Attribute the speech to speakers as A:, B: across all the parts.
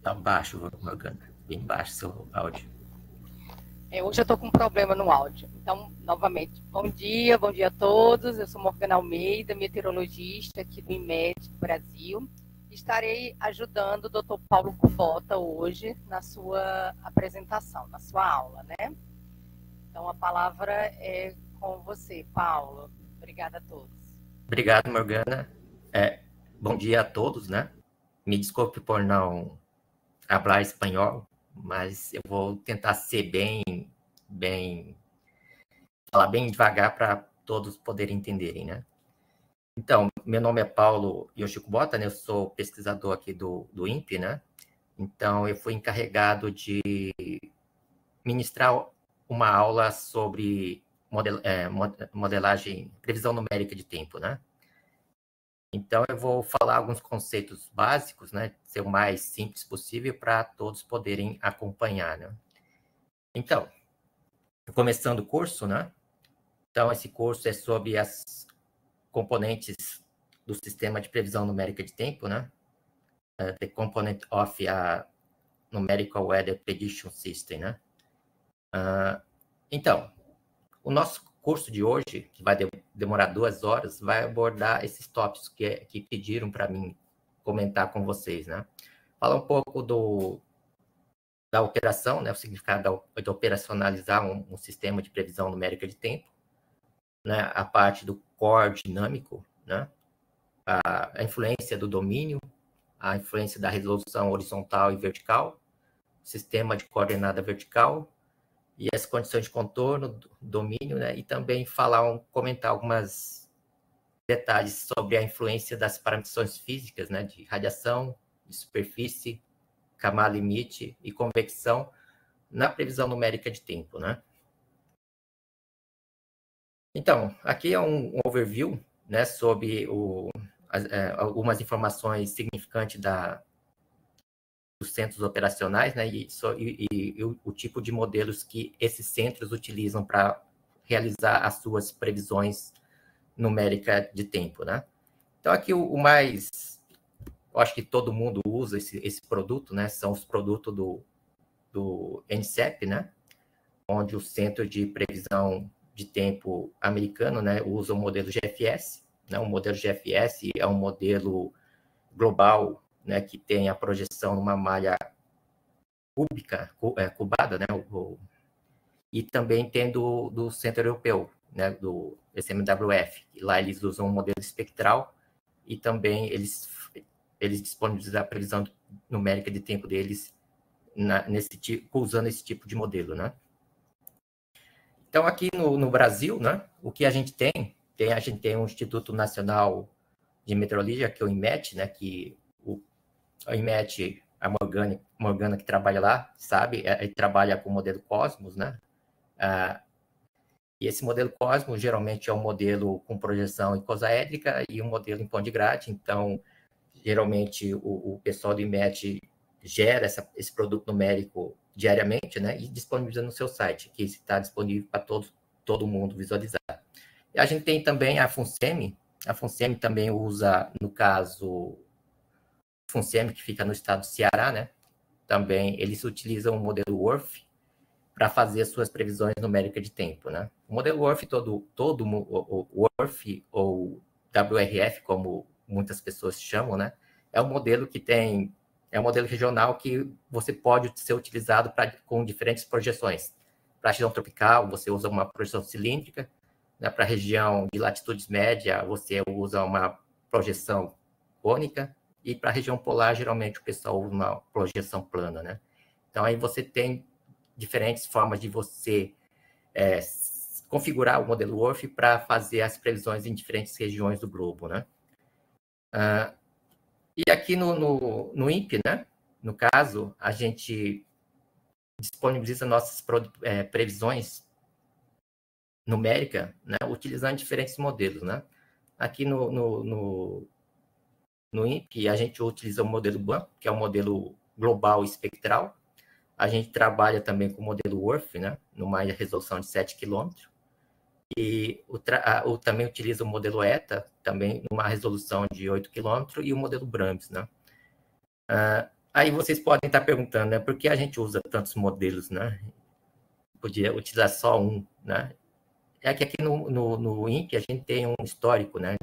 A: Tá baixo, Morgana. Bem baixo seu áudio.
B: Hoje eu estou com um problema no áudio. Então, novamente, bom dia a todos. Eu sou Morgana Almeida, meteorologista aqui do IMET Brasil. Estarei ajudando o Dr. Paulo Kubota hoje na sua apresentação, na sua aula, né? Então, a palavra é com você, Paulo. Obrigada a todos.
A: Obrigado, Morgana. Bom dia a todos, né? Me desculpe por não falar espanhol, mas eu vou tentar ser falar bem devagar para todos poderem entenderem, né? Então, meu nome é Paulo Yoshiko Bota, né? Eu sou pesquisador aqui do INPE, né? Então, eu fui encarregado de ministrar uma aula sobre modelagem, previsão numérica de tempo, né? Então, eu vou falar alguns conceitos básicos, né? Ser o mais simples possível para todos poderem acompanhar, né? Então, começando o curso, né? Então, esse curso é sobre as componentes do sistema de previsão numérica de tempo, né? The component of a numerical weather prediction system, né? Então, o nosso curso de hoje, que vai demorar 2 horas, vai abordar esses tópicos que pediram para mim comentar com vocês, né? Fala um pouco da operação, né? O significado de operacionalizar um sistema de previsão numérica de tempo, né? A parte do core dinâmico, né? A influência do domínio, a influência da resolução horizontal e vertical, sistema de coordenada vertical, e as condições de contorno, domínio, né? E também comentar alguns detalhes sobre a influência das parametrizações físicas, né? De radiação, de superfície, camada limite e convecção na previsão numérica de tempo, né? Então, aqui é um overview, né? Sobre algumas informações significantes dos centros operacionais, né, e o tipo de modelos que esses centros utilizam para realizar as suas previsões numéricas de tempo, né? Então, aqui eu acho que todo mundo usa esse produto, né? São os produtos do NCEP, né? Onde o Centro de Previsão de Tempo americano, né, usa o modelo GFS, né? O modelo GFS é um modelo global, né, que tem a projeção numa malha cubada, né, e também tem do Centro Europeu, né, do SMWF. Lá eles usam um modelo espectral e também eles disponibilizam a previsão numérica de tempo deles usando esse tipo de modelo, né? Então, aqui no Brasil, né, o que a gente tem? A gente tem o Instituto Nacional de Meteorologia, que é o IMET, né, que o IMET, a Morgana que trabalha lá, sabe, ele trabalha com o modelo Cosmos, né? E esse modelo Cosmos geralmente é um modelo com projeção icosaédrica e um modelo em Pondegrad. Então, geralmente o pessoal do IMET gera esse produto numérico diariamente, né? E disponibiliza no seu site, que está disponível para todo mundo visualizar. E a gente tem também a FUNSEMI. A FUNSEMI também usa, no caso, FUNSEMI, que fica no estado do Ceará, né? Também eles utilizam o modelo WRF para fazer as suas previsões numéricas de tempo, né? O modelo WRF, o WRF ou WRF, como muitas pessoas chamam, né? É um modelo é um modelo regional que você pode ser utilizado com diferentes projeções. Para a região tropical, você usa uma projeção cilíndrica, né? Para a região de latitudes média, você usa uma projeção cônica, e para a região polar, geralmente, o pessoal usa uma projeção plana, né? Então, aí você tem diferentes formas de você configurar o modelo WRF para fazer as previsões em diferentes regiões do globo, né? E aqui no INPE, né? No caso, a gente disponibiliza nossas previsões numéricas, né? Utilizando diferentes modelos, né? Aqui no INPE, a gente utiliza o modelo BAM, que é o modelo global espectral. A gente trabalha também com o modelo WRF, né? Numa resolução de 7 km. E também utiliza o modelo ETA, também numa resolução de 8 km, e o modelo BRAMS, né? Aí vocês podem estar perguntando, né, por que a gente usa tantos modelos, né? Podia utilizar só um, né? É que aqui no INPE a gente tem um histórico, né?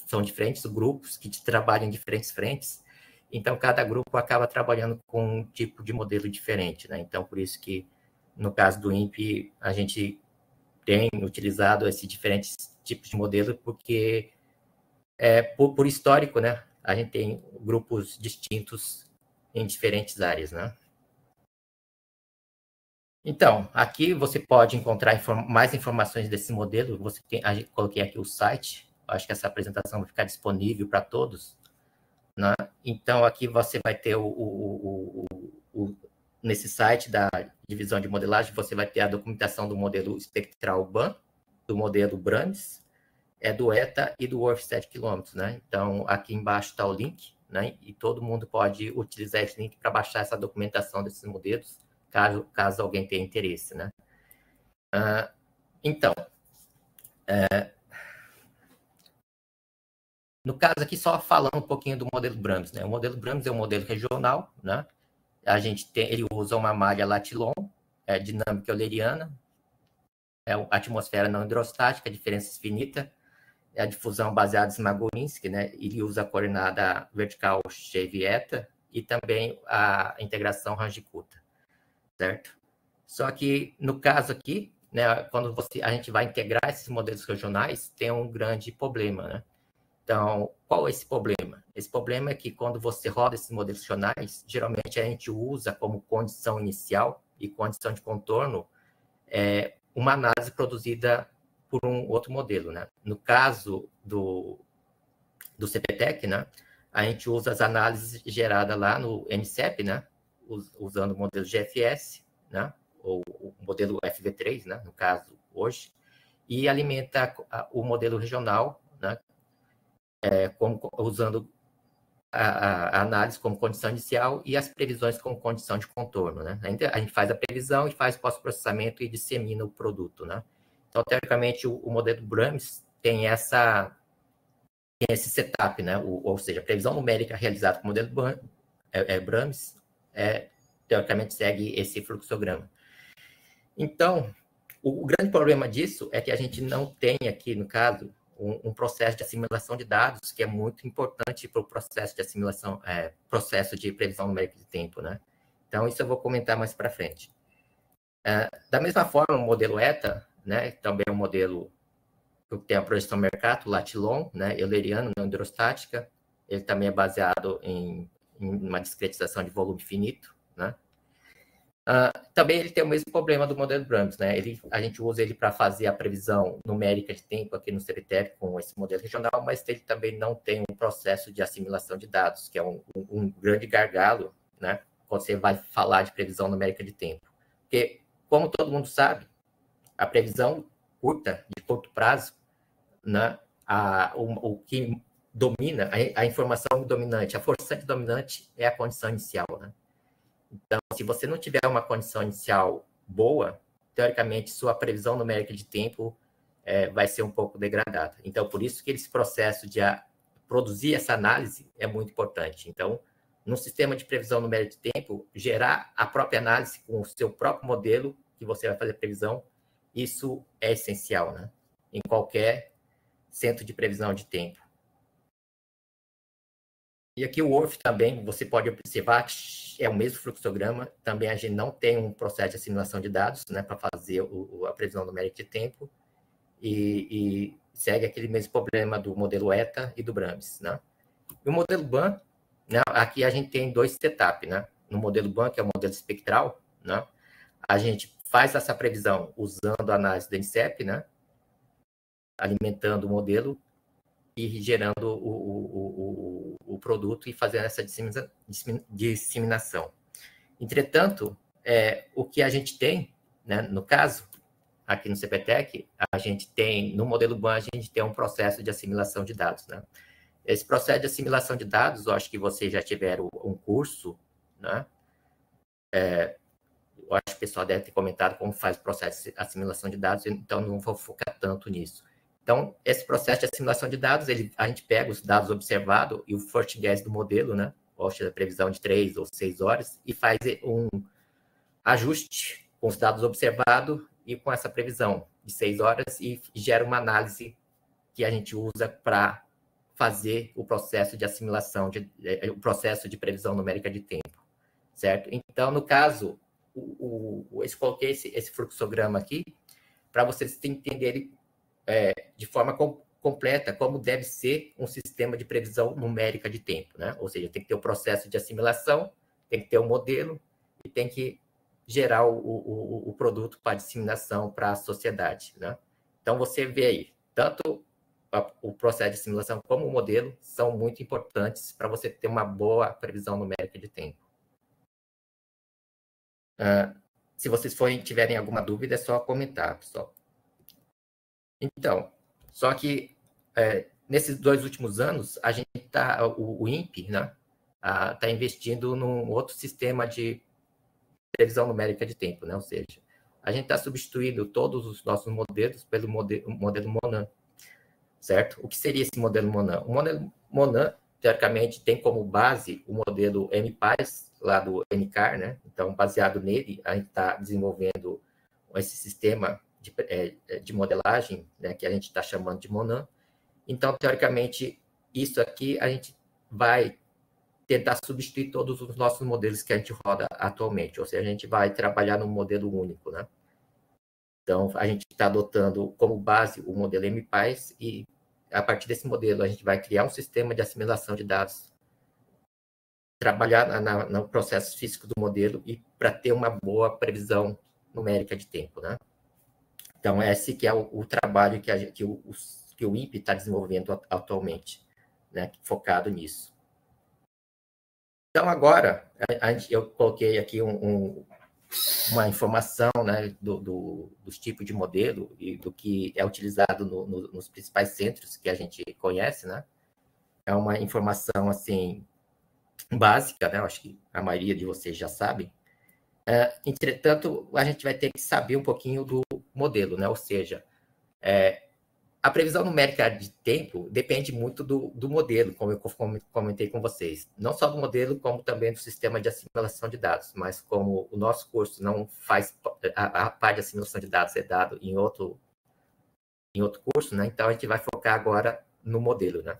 A: São diferentes grupos que trabalham em diferentes frentes, então cada grupo acaba trabalhando com um tipo de modelo diferente, né? Então, por isso que, no caso do INPE, a gente tem utilizado esses diferentes tipos de modelo, porque, por histórico, né? A gente tem grupos distintos em diferentes áreas, né? Então, aqui você pode encontrar mais informações desse modelo. Coloquei aqui o site. Acho que essa apresentação vai ficar disponível para todos, né? Então, aqui você vai ter nesse site da divisão de modelagem, você vai ter a documentação do modelo espectral BAN, do modelo BRAMS, do ETA e do WRF 7 km, né? Então, aqui embaixo está o link, né? E todo mundo pode utilizar esse link para baixar essa documentação desses modelos, caso alguém tenha interesse, né? Então, no caso aqui, só falando um pouquinho do modelo BRAMS, né? O modelo BRAMS é um modelo regional, né? Ele usa uma malha Latilon, dinâmica euleriana, atmosfera não hidrostática, diferença finita, a difusão baseada em Smagorinsky, né? Ele usa a coordenada vertical Chev-eta e também a integração Range-Kutta, certo? Só que, no caso aqui, né, quando a gente vai integrar esses modelos regionais, tem um grande problema, né? Então, qual é esse problema? Esse problema é que quando você roda esses modelos regionais, geralmente a gente usa como condição inicial e condição de contorno uma análise produzida por um outro modelo, né? No caso do CPTEC, né, a gente usa as análises geradas lá no NCEP, né, usando o modelo GFS, né, ou o modelo FV3, né, no caso, hoje, e alimenta o modelo regional, né, usando a análise como condição inicial e as previsões como condição de contorno, né? A gente faz a previsão e faz pós-processamento e dissemina o produto, né? Então, teoricamente, o modelo BRAMS tem esse setup, né? Ou seja, a previsão numérica realizada com o modelo BRAMS teoricamente segue esse fluxograma. Então, o grande problema disso é que a gente não tem aqui, no caso, um processo de assimilação de dados que é muito importante para o processo de assimilação, processo de previsão numérica de tempo, né? Então, isso eu vou comentar mais para frente. Da mesma forma, o modelo ETA, né, também é um modelo que tem a projeção Mercator, Latilon, né, euleriano, não hidrostática. Ele também é baseado em uma discretização de volume finito, né? Também ele tem o mesmo problema do modelo BRAMS, né? A gente usa ele para fazer a previsão numérica de tempo aqui no CPTEC com esse modelo regional, mas ele também não tem um processo de assimilação de dados, que é um grande gargalo, né? Quando você vai falar de previsão numérica de tempo. Porque, como todo mundo sabe, a previsão de curto prazo, né? O que domina, a informação dominante, a forçante dominante é a condição inicial, né? Então, se você não tiver uma condição inicial boa, teoricamente, sua previsão numérica de tempo vai ser um pouco degradada. Então, por isso que esse processo de produzir essa análise é muito importante. Então, no sistema de previsão numérica de tempo, gerar a própria análise com o seu próprio modelo que você vai fazer a previsão, isso é essencial, né? Em qualquer centro de previsão de tempo. E aqui o WRF também, você pode observar que é o mesmo fluxograma, também a gente não tem um processo de assimilação de dados, né, para fazer a previsão numérica de tempo, e segue aquele mesmo problema do modelo ETA e do BRAMS, né? E o modelo BAN, né, aqui a gente tem dois setups, né? No modelo BAN, que é o modelo espectral, né, a gente faz essa previsão usando a análise do NCEP, né, alimentando o modelo e gerando o produto e fazendo essa disseminação. Entretanto, o que a gente tem, né, no caso, aqui no CPTEC, a gente tem, no modelo BAN, a gente tem um processo de assimilação de dados, né? Esse processo de assimilação de dados, eu acho que vocês já tiveram um curso, né? Eu acho que o pessoal deve ter comentado como faz o processo de assimilação de dados, então não vou focar tanto nisso. Então, esse processo de assimilação de dados, a gente pega os dados observados e o first guess do modelo, né? gosta da previsão de 3 ou 6 horas, e faz um ajuste com os dados observados e com essa previsão de 6 horas e gera uma análise que a gente usa para fazer o processo de assimilação, o processo de previsão numérica de tempo, certo? Então, no caso, eu coloquei esse fluxograma aqui para vocês entenderem de forma completa como deve ser um sistema de previsão numérica de tempo, né? Ou seja, tem que ter o processo de assimilação, tem que ter o modelo e tem que gerar o produto para disseminação para a sociedade, né? Então, você vê aí, tanto o processo de assimilação como o modelo são muito importantes para você ter uma boa previsão numérica de tempo. Se vocês tiverem alguma dúvida, é só comentar, pessoal. Então, só que nesses 2 últimos anos, a gente o INPE, né, está investindo num outro sistema de previsão numérica de tempo, né? Ou seja, a gente está substituindo todos os nossos modelos pelo modelo Monan, certo? O que seria esse modelo Monan? O modelo Monan, teoricamente, tem como base o modelo MPIS, lá do NCAR, né? Então, baseado nele, a gente está desenvolvendo esse sistema de modelagem, né, que a gente está chamando de Monan. Então, teoricamente, isso aqui a gente vai tentar substituir todos os nossos modelos que a gente roda atualmente, ou seja, a gente vai trabalhar num modelo único, né? Então, a gente está adotando como base o modelo MPIS e, a partir desse modelo, a gente vai criar um sistema de assimilação de dados, trabalhar no processo físico do modelo e para ter uma boa previsão numérica de tempo, né? Então, esse que é o trabalho que o INPE está desenvolvendo atualmente, né, focado nisso. Então, agora, eu coloquei aqui uma informação, né, dos tipos de modelo e do que é utilizado nos principais centros que a gente conhece, né? É uma informação, assim, básica, né? Eu acho que a maioria de vocês já sabem. Entretanto, a gente vai ter que saber um pouquinho do modelo, né? Ou seja, a previsão numérica de tempo depende muito do modelo, como eu comentei com vocês. Não só do modelo, como também do sistema de assimilação de dados. Mas como o nosso curso não faz... A parte de assimilação de dados é dado em outro curso, né? Então, a gente vai focar agora no modelo, né?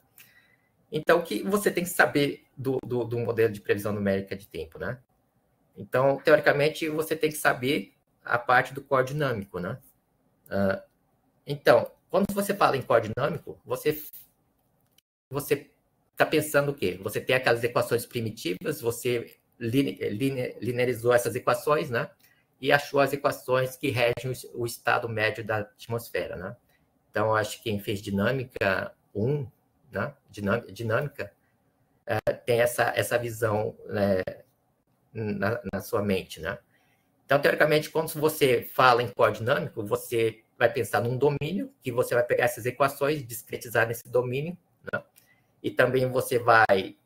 A: Então, o que você tem que saber do modelo de previsão numérica de tempo, né? Então, teoricamente, você tem que saber a parte do core dinâmico, né? Então, quando você fala em core dinâmico, você está pensando o quê? Você tem aquelas equações primitivas, você linearizou essas equações, né? E achou as equações que regem o estado médio da atmosfera, né? Então, acho que quem fez dinâmica 1, né? Dinâmica, tem essa visão, né, na sua mente, né? Então, teoricamente, quando você fala em core dinâmico, você vai pensar num domínio, que você vai pegar essas equações, discretizar nesse domínio, né? E também você vai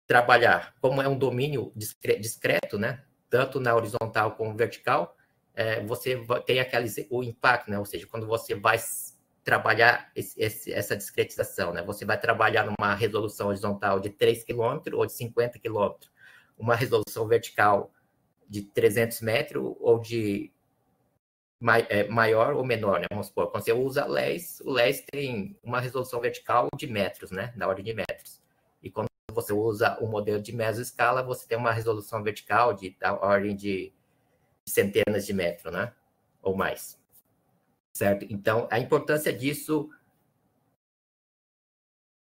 A: trabalhar, como é um domínio discreto, né? Tanto na horizontal como vertical, você tem o impacto, né? Ou seja, quando você vai trabalhar essa discretização, né? Você vai trabalhar numa resolução horizontal de 3 km ou de 50 km, uma resolução vertical de 300 metros ou de maior ou menor, né? Vamos supor, quando você usa LES, o LES tem uma resolução vertical de metros, né? Na ordem de metros. E quando você usa o modelo de mesoscala, você tem uma resolução vertical da ordem de centenas de metros, né? Ou mais. Certo? Então, a importância disso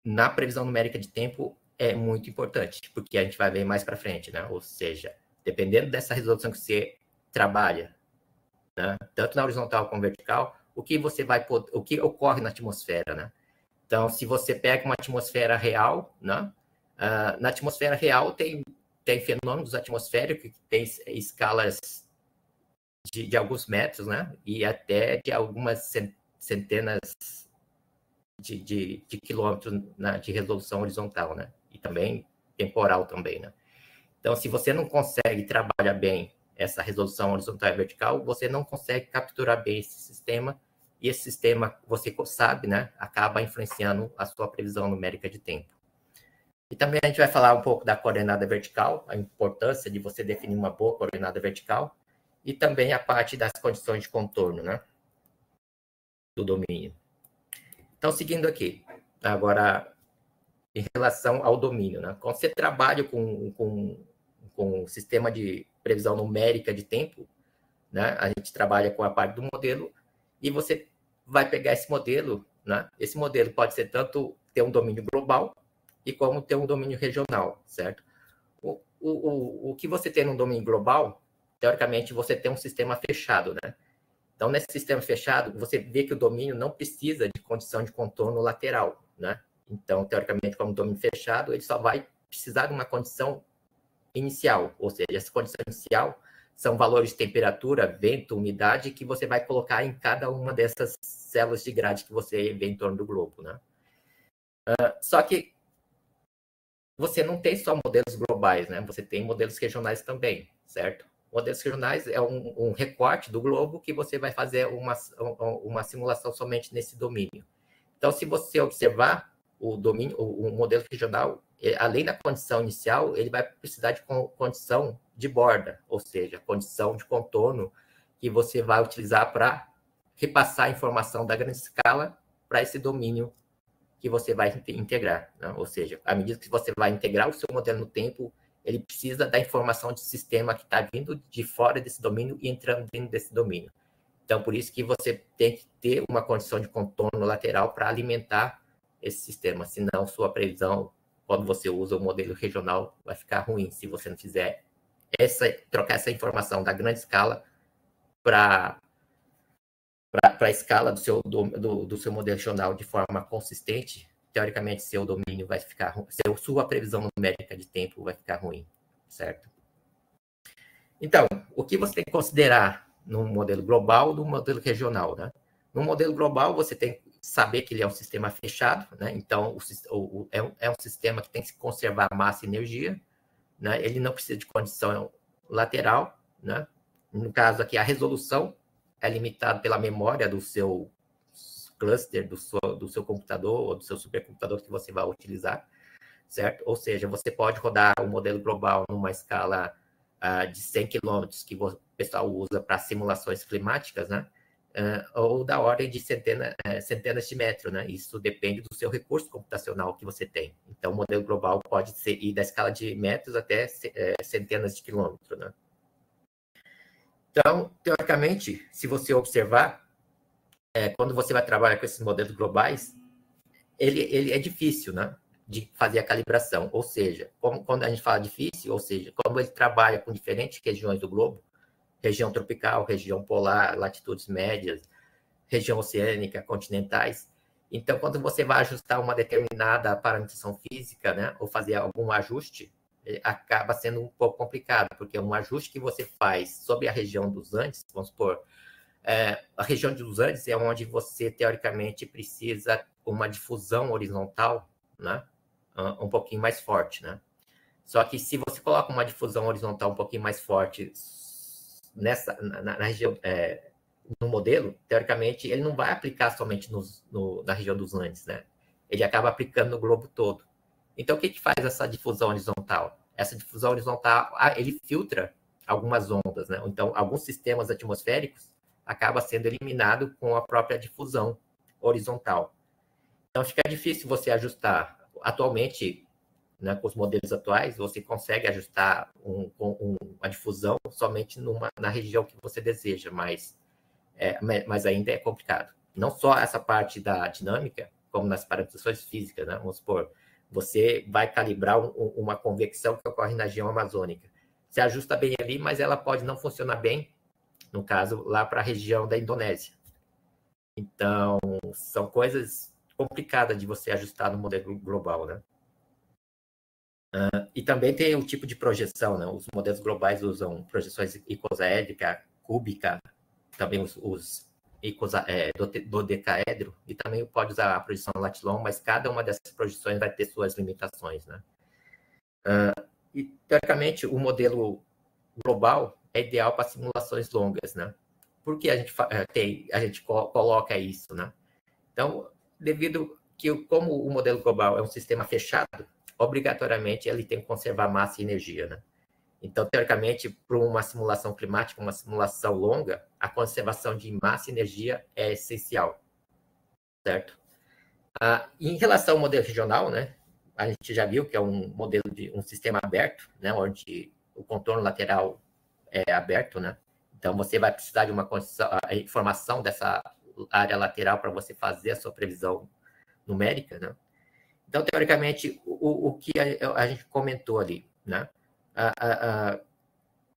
A: na previsão numérica de tempo é muito importante, porque a gente vai ver mais para frente, né? Ou seja, dependendo dessa resolução que você trabalha, né, tanto na horizontal como vertical, o que ocorre na atmosfera, né? Então, se você pega uma atmosfera real, né? Na atmosfera real tem fenômenos atmosféricos que tem escalas de alguns metros, né? E até de algumas centenas de quilômetros, né, de resolução horizontal, né? E também temporal também, né? Então, se você não consegue trabalhar bem essa resolução horizontal e vertical, você não consegue capturar bem esse sistema, e esse sistema, você sabe, né, acaba influenciando a sua previsão numérica de tempo. E também a gente vai falar um pouco da coordenada vertical, a importância de você definir uma boa coordenada vertical, e também a parte das condições de contorno, né, do domínio. Então, seguindo aqui, agora, em relação ao domínio, né, quando você trabalha com um sistema de previsão numérica de tempo, né, a gente trabalha com a parte do modelo, e você vai pegar esse modelo, né, esse modelo pode ser tanto ter um domínio global, e como ter um domínio regional, certo? O que você tem no domínio global, teoricamente, você tem um sistema fechado, né? Então, nesse sistema fechado, você vê que o domínio não precisa de condição de contorno lateral, né? Então, teoricamente, como domínio fechado, ele só vai precisar de uma condição inicial, ou seja, essa condição inicial são valores de temperatura, vento, umidade, que você vai colocar em cada uma dessas células de grade que você vê em torno do globo, né? Só que você não tem só modelos globais, né? Você tem modelos regionais também, certo? Modelos regionais é um recorte do globo que você vai fazer uma simulação somente nesse domínio. Então, se você observar o domínio, o modelo regional, além da condição inicial, ele vai precisar de condição de borda, ou seja, condição de contorno que você vai utilizar para repassar a informação da grande escala para esse domínio que você vai integrar, né? Ou seja, à medida que você vai integrar o seu modelo no tempo, ele precisa da informação de sistema que está vindo de fora desse domínio e entrando dentro desse domínio. Então, por isso que você tem que ter uma condição de contorno lateral para alimentar esse sistema, senão sua previsão, quando você usa o modelo regional, vai ficar ruim, se você não fizer trocar essa informação da grande escala para a escala do seu modelo regional de forma consistente, teoricamente, seu domínio vai ficar ruim, sua previsão numérica de tempo vai ficar ruim, certo? Então, o que você tem que considerar no modelo global e no modelo regional, né? No modelo global, você tem que saber que ele é um sistema fechado, né? Então, é um sistema que tem que conservar massa e energia, né? Ele não precisa de condição lateral, né? No caso aqui, a resolução é limitado pela memória do seu cluster, do seu computador ou do seu supercomputador que você vai utilizar, certo? Ou seja, você pode rodar o modelo global numa escala de 100 km que o pessoal usa para simulações climáticas, né? Ou da ordem de centenas de metros, né? Isso depende do seu recurso computacional que você tem. Então, o modelo global pode ir da escala de metros até centenas de quilômetros, né? Então, teoricamente, se você observar, quando você vai trabalhar com esses modelos globais, ele é difícil, né, de fazer a calibração. Ou seja, quando a gente fala difícil, ou seja, quando ele trabalha com diferentes regiões do globo, região tropical, região polar, latitudes médias, região oceânica, continentais. Então, quando você vai ajustar uma determinada parametrização física, né, ou fazer algum ajuste, acaba sendo um pouco complicado, porque um ajuste que você faz sobre a região dos Andes, vamos supor, a região dos Andes é onde você, teoricamente, precisa uma difusão horizontal, né, um pouquinho mais forte, né? Só que se você coloca uma difusão horizontal um pouquinho mais forte na região, no modelo, teoricamente, ele não vai aplicar somente na região dos Andes, né? Ele acaba aplicando no globo todo. Então, o que faz essa difusão horizontal? Essa difusão horizontal, ele filtra algumas ondas, né? Então, alguns sistemas atmosféricos acabam sendo eliminados com a própria difusão horizontal. Então, fica difícil você ajustar. Atualmente, né, com os modelos atuais, você consegue ajustar a difusão somente na região que você deseja, mas ainda é complicado. Não só essa parte da dinâmica, como nas parametrizações físicas, né? Vamos supor, você vai calibrar uma convecção que ocorre na região amazônica. Você ajusta bem ali, mas ela pode não funcionar bem, no caso, lá para a região da Indonésia. Então, são coisas complicadas de você ajustar no modelo global, né? E também tem o tipo de projeção, né? Os modelos globais usam projeções icosaédrica, cúbica, também os dodecaedro, e também pode usar a projeção latilon, mas cada uma dessas projeções vai ter suas limitações, né? E, teoricamente, o modelo global é ideal para simulações longas, né? Por que a gente coloca isso, né? Então, devido que, como o modelo global é um sistema fechado, obrigatoriamente ele tem que conservar massa e energia, né? Então, teoricamente, para uma simulação climática, uma simulação longa, a conservação de massa e energia é essencial, certo? Em relação ao modelo regional, né, a gente já viu que é um modelo de um sistema aberto, né, onde o contorno lateral é aberto, né? Então, você vai precisar de uma informação dessa área lateral para você fazer a sua previsão numérica, né? Então, teoricamente, o que a gente comentou ali, né?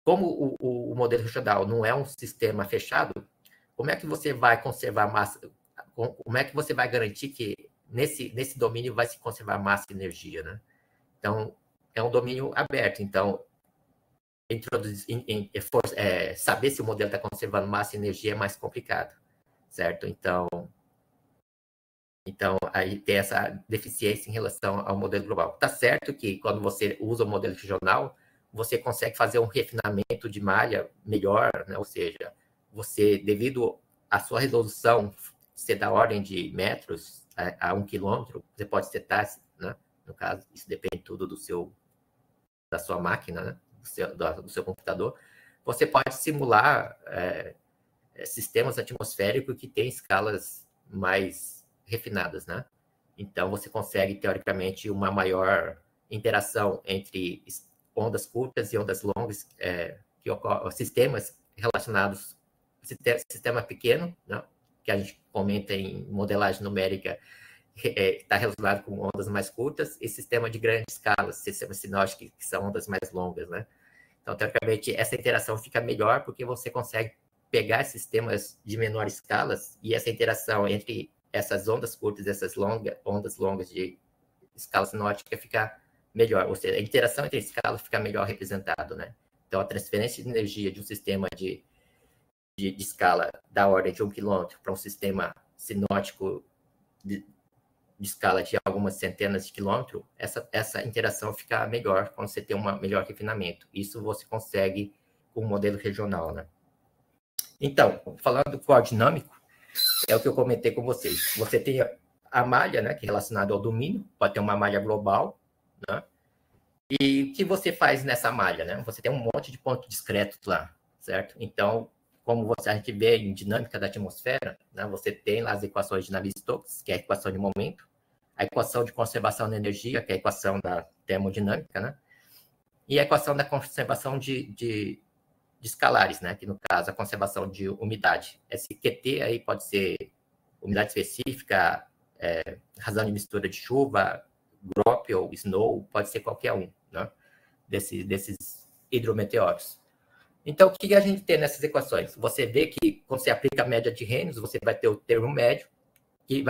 A: Como o modelo regional não é um sistema fechado, como é que você vai conservar massa? Como é que você vai garantir que nesse domínio vai se conservar massa e energia, né? Então, é um domínio aberto. Então, saber se o modelo está conservando massa e energia é mais complicado, certo? Então, aí tem essa deficiência em relação ao modelo global. Tá certo que quando você usa o modelo regional, você consegue fazer um refinamento de malha melhor, né? Ou seja, você, devido à sua resolução ser da ordem de metros a 1 quilômetro, você pode setar, né? No caso, isso depende tudo da sua máquina, né? do seu computador. Você pode simular sistemas atmosféricos que têm escalas mais refinadas, né? Então, você consegue, teoricamente, uma maior interação entre ondas curtas e ondas longas que ocorrem, sistemas relacionados, sistema pequeno, né? Que a gente comenta em modelagem numérica, está relacionado com ondas mais curtas, e sistema de grande escala, sistemas sinóticos, que são ondas mais longas, né? Então, teoricamente, essa interação fica melhor porque você consegue pegar sistemas de menor escala e essa interação entre essas ondas curtas e essas ondas longas de escala sinótica fica melhor. Ou seja, a interação entre escalas fica melhor representada, né? Então, a transferência de energia de um sistema de escala da ordem de 1 quilômetro para um sistema sinótico de escala de algumas centenas de quilômetros, essa interação fica melhor quando você tem um melhor refinamento. Isso você consegue com o modelo regional, né? Então, falando do coordinâmico, é o que eu comentei com vocês. Você tem a malha, né, que é relacionada ao domínio, pode ter uma malha global, né? E o que você faz nessa malha, né? Você tem um monte de pontos discretos lá, certo? Então, como a gente vê em dinâmica da atmosfera, né, você tem lá as equações de Navier-Stokes, que é a equação de momento, a equação de conservação da energia, que é a equação da termodinâmica, né? E a equação da conservação de escalares, né? Que no caso a conservação de umidade. Esse QT aí pode ser umidade específica, razão de mistura de chuva, GROP ou SNOW, pode ser qualquer um, né? Desses hidrometeoros. Então, o que a gente tem nessas equações? Você vê que quando você aplica a média de Reynolds, você vai ter o termo médio, que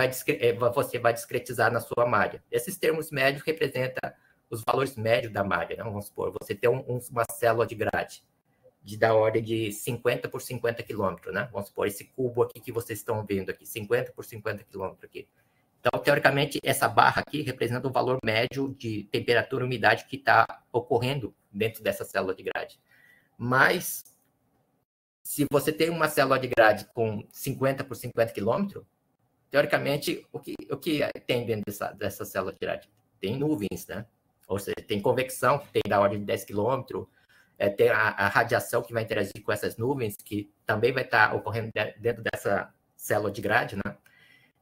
A: você vai discretizar na sua malha. Esses termos médios representam os valores médios da malha, né? Vamos supor, você tem uma célula de grade da ordem de 50 por 50 quilômetros, né? Vamos supor, esse cubo aqui que vocês estão vendo aqui, 50 por 50 quilômetros aqui. Então, teoricamente, essa barra aqui representa o valor médio de temperatura e umidade que está ocorrendo dentro dessa célula de grade. Mas, se você tem uma célula de grade com 50 por 50 quilômetros, teoricamente, o que tem dentro dessa célula de grade? Tem nuvens, né? Ou seja, tem convecção, que tem da ordem de 10 quilômetros, tem a radiação que vai interagir com essas nuvens, que também vai estar ocorrendo dentro dessa célula de grade, né?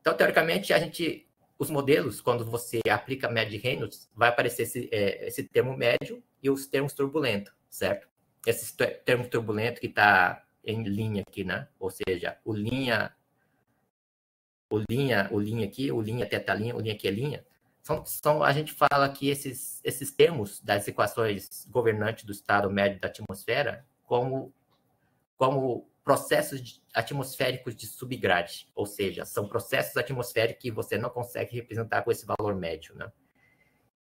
A: Então, teoricamente, os modelos, quando você aplica a média de Reynolds, vai aparecer esse termo médio e os termos turbulentos, certo? Esse termo turbulento que está em linha aqui, né? Ou seja, o linha aqui, o linha teta linha, o linha aqui é linha. A gente fala que esses termos das equações governantes do estado médio da atmosfera como processos atmosféricos de subgrade, ou seja, são processos atmosféricos que você não consegue representar com esse valor médio, né?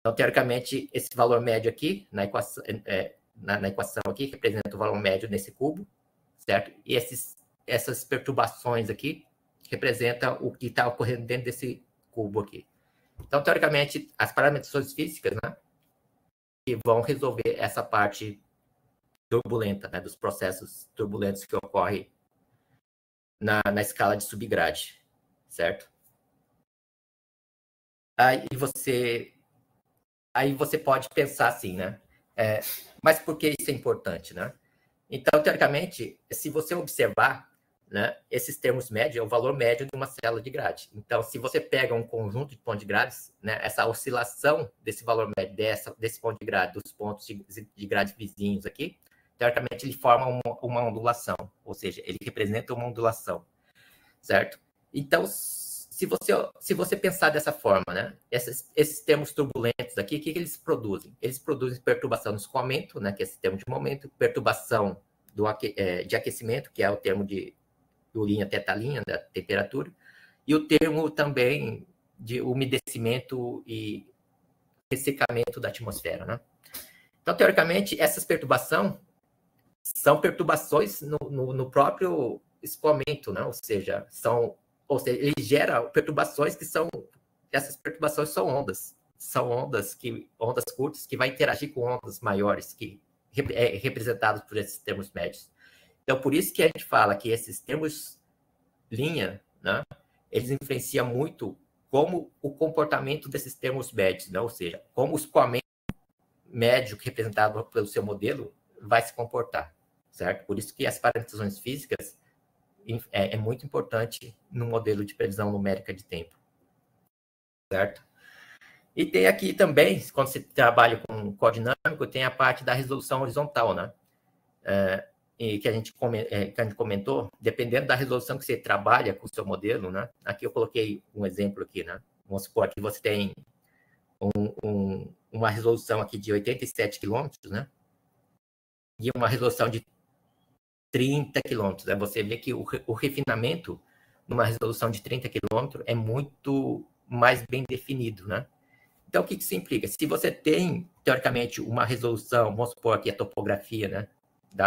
A: Então, teoricamente, esse valor médio aqui, na equação aqui, representa o valor médio nesse cubo, certo? E essas perturbações aqui representam o que está ocorrendo dentro desse cubo aqui. Então, teoricamente, as parametrizações físicas, né, que vão resolver essa parte turbulenta, né, dos processos turbulentos que ocorrem na escala de subgrade, certo? Aí você aí você pode pensar assim, né? Mas por que isso é importante, né? Então, teoricamente, se você observar, né, esses termos médios é o valor médio de uma célula de grade. Então, se você pega um conjunto de pontos de grades, né, essa oscilação desse valor médio desse ponto de grade, dos pontos de grade vizinhos aqui, teoricamente ele forma uma ondulação, ou seja, ele representa uma ondulação, certo? Então, se você pensar dessa forma, né, esses termos turbulentos aqui, o que eles produzem? Eles produzem perturbação no escoamento, né, que é esse termo de momento, perturbação de aquecimento, que é o termo de linha teta linha, da temperatura, e o termo também de umedecimento e ressecamento da atmosfera, né? Então, teoricamente, essas perturbações são perturbações no próprio escoamento, né? Ou seja, ele gera perturbações essas perturbações são ondas curtas que vai interagir com ondas maiores, que representadas por esses termos médios. Então, por isso que a gente fala que esses termos linha, né, eles influenciam muito como o comportamento desses termos médios, né? Ou seja, como o escoamento médio representado pelo seu modelo vai se comportar, certo? Por isso que as parametrizações físicas é muito importante no modelo de previsão numérica de tempo, certo? E tem aqui também, quando você trabalha com codinâmico, tem a parte da resolução horizontal, né? Que a gente comentou, dependendo da resolução que você trabalha com o seu modelo, né? Aqui eu coloquei um exemplo aqui, né? Vamos supor que você tem uma resolução aqui de 87 quilômetros, né? E uma resolução de 30 quilômetros. Né? Você vê que o refinamento numa resolução de 30 quilômetros é muito mais bem definido, né? Então, o que isso implica? Se você tem, teoricamente, uma resolução, vamos supor aqui a topografia, né?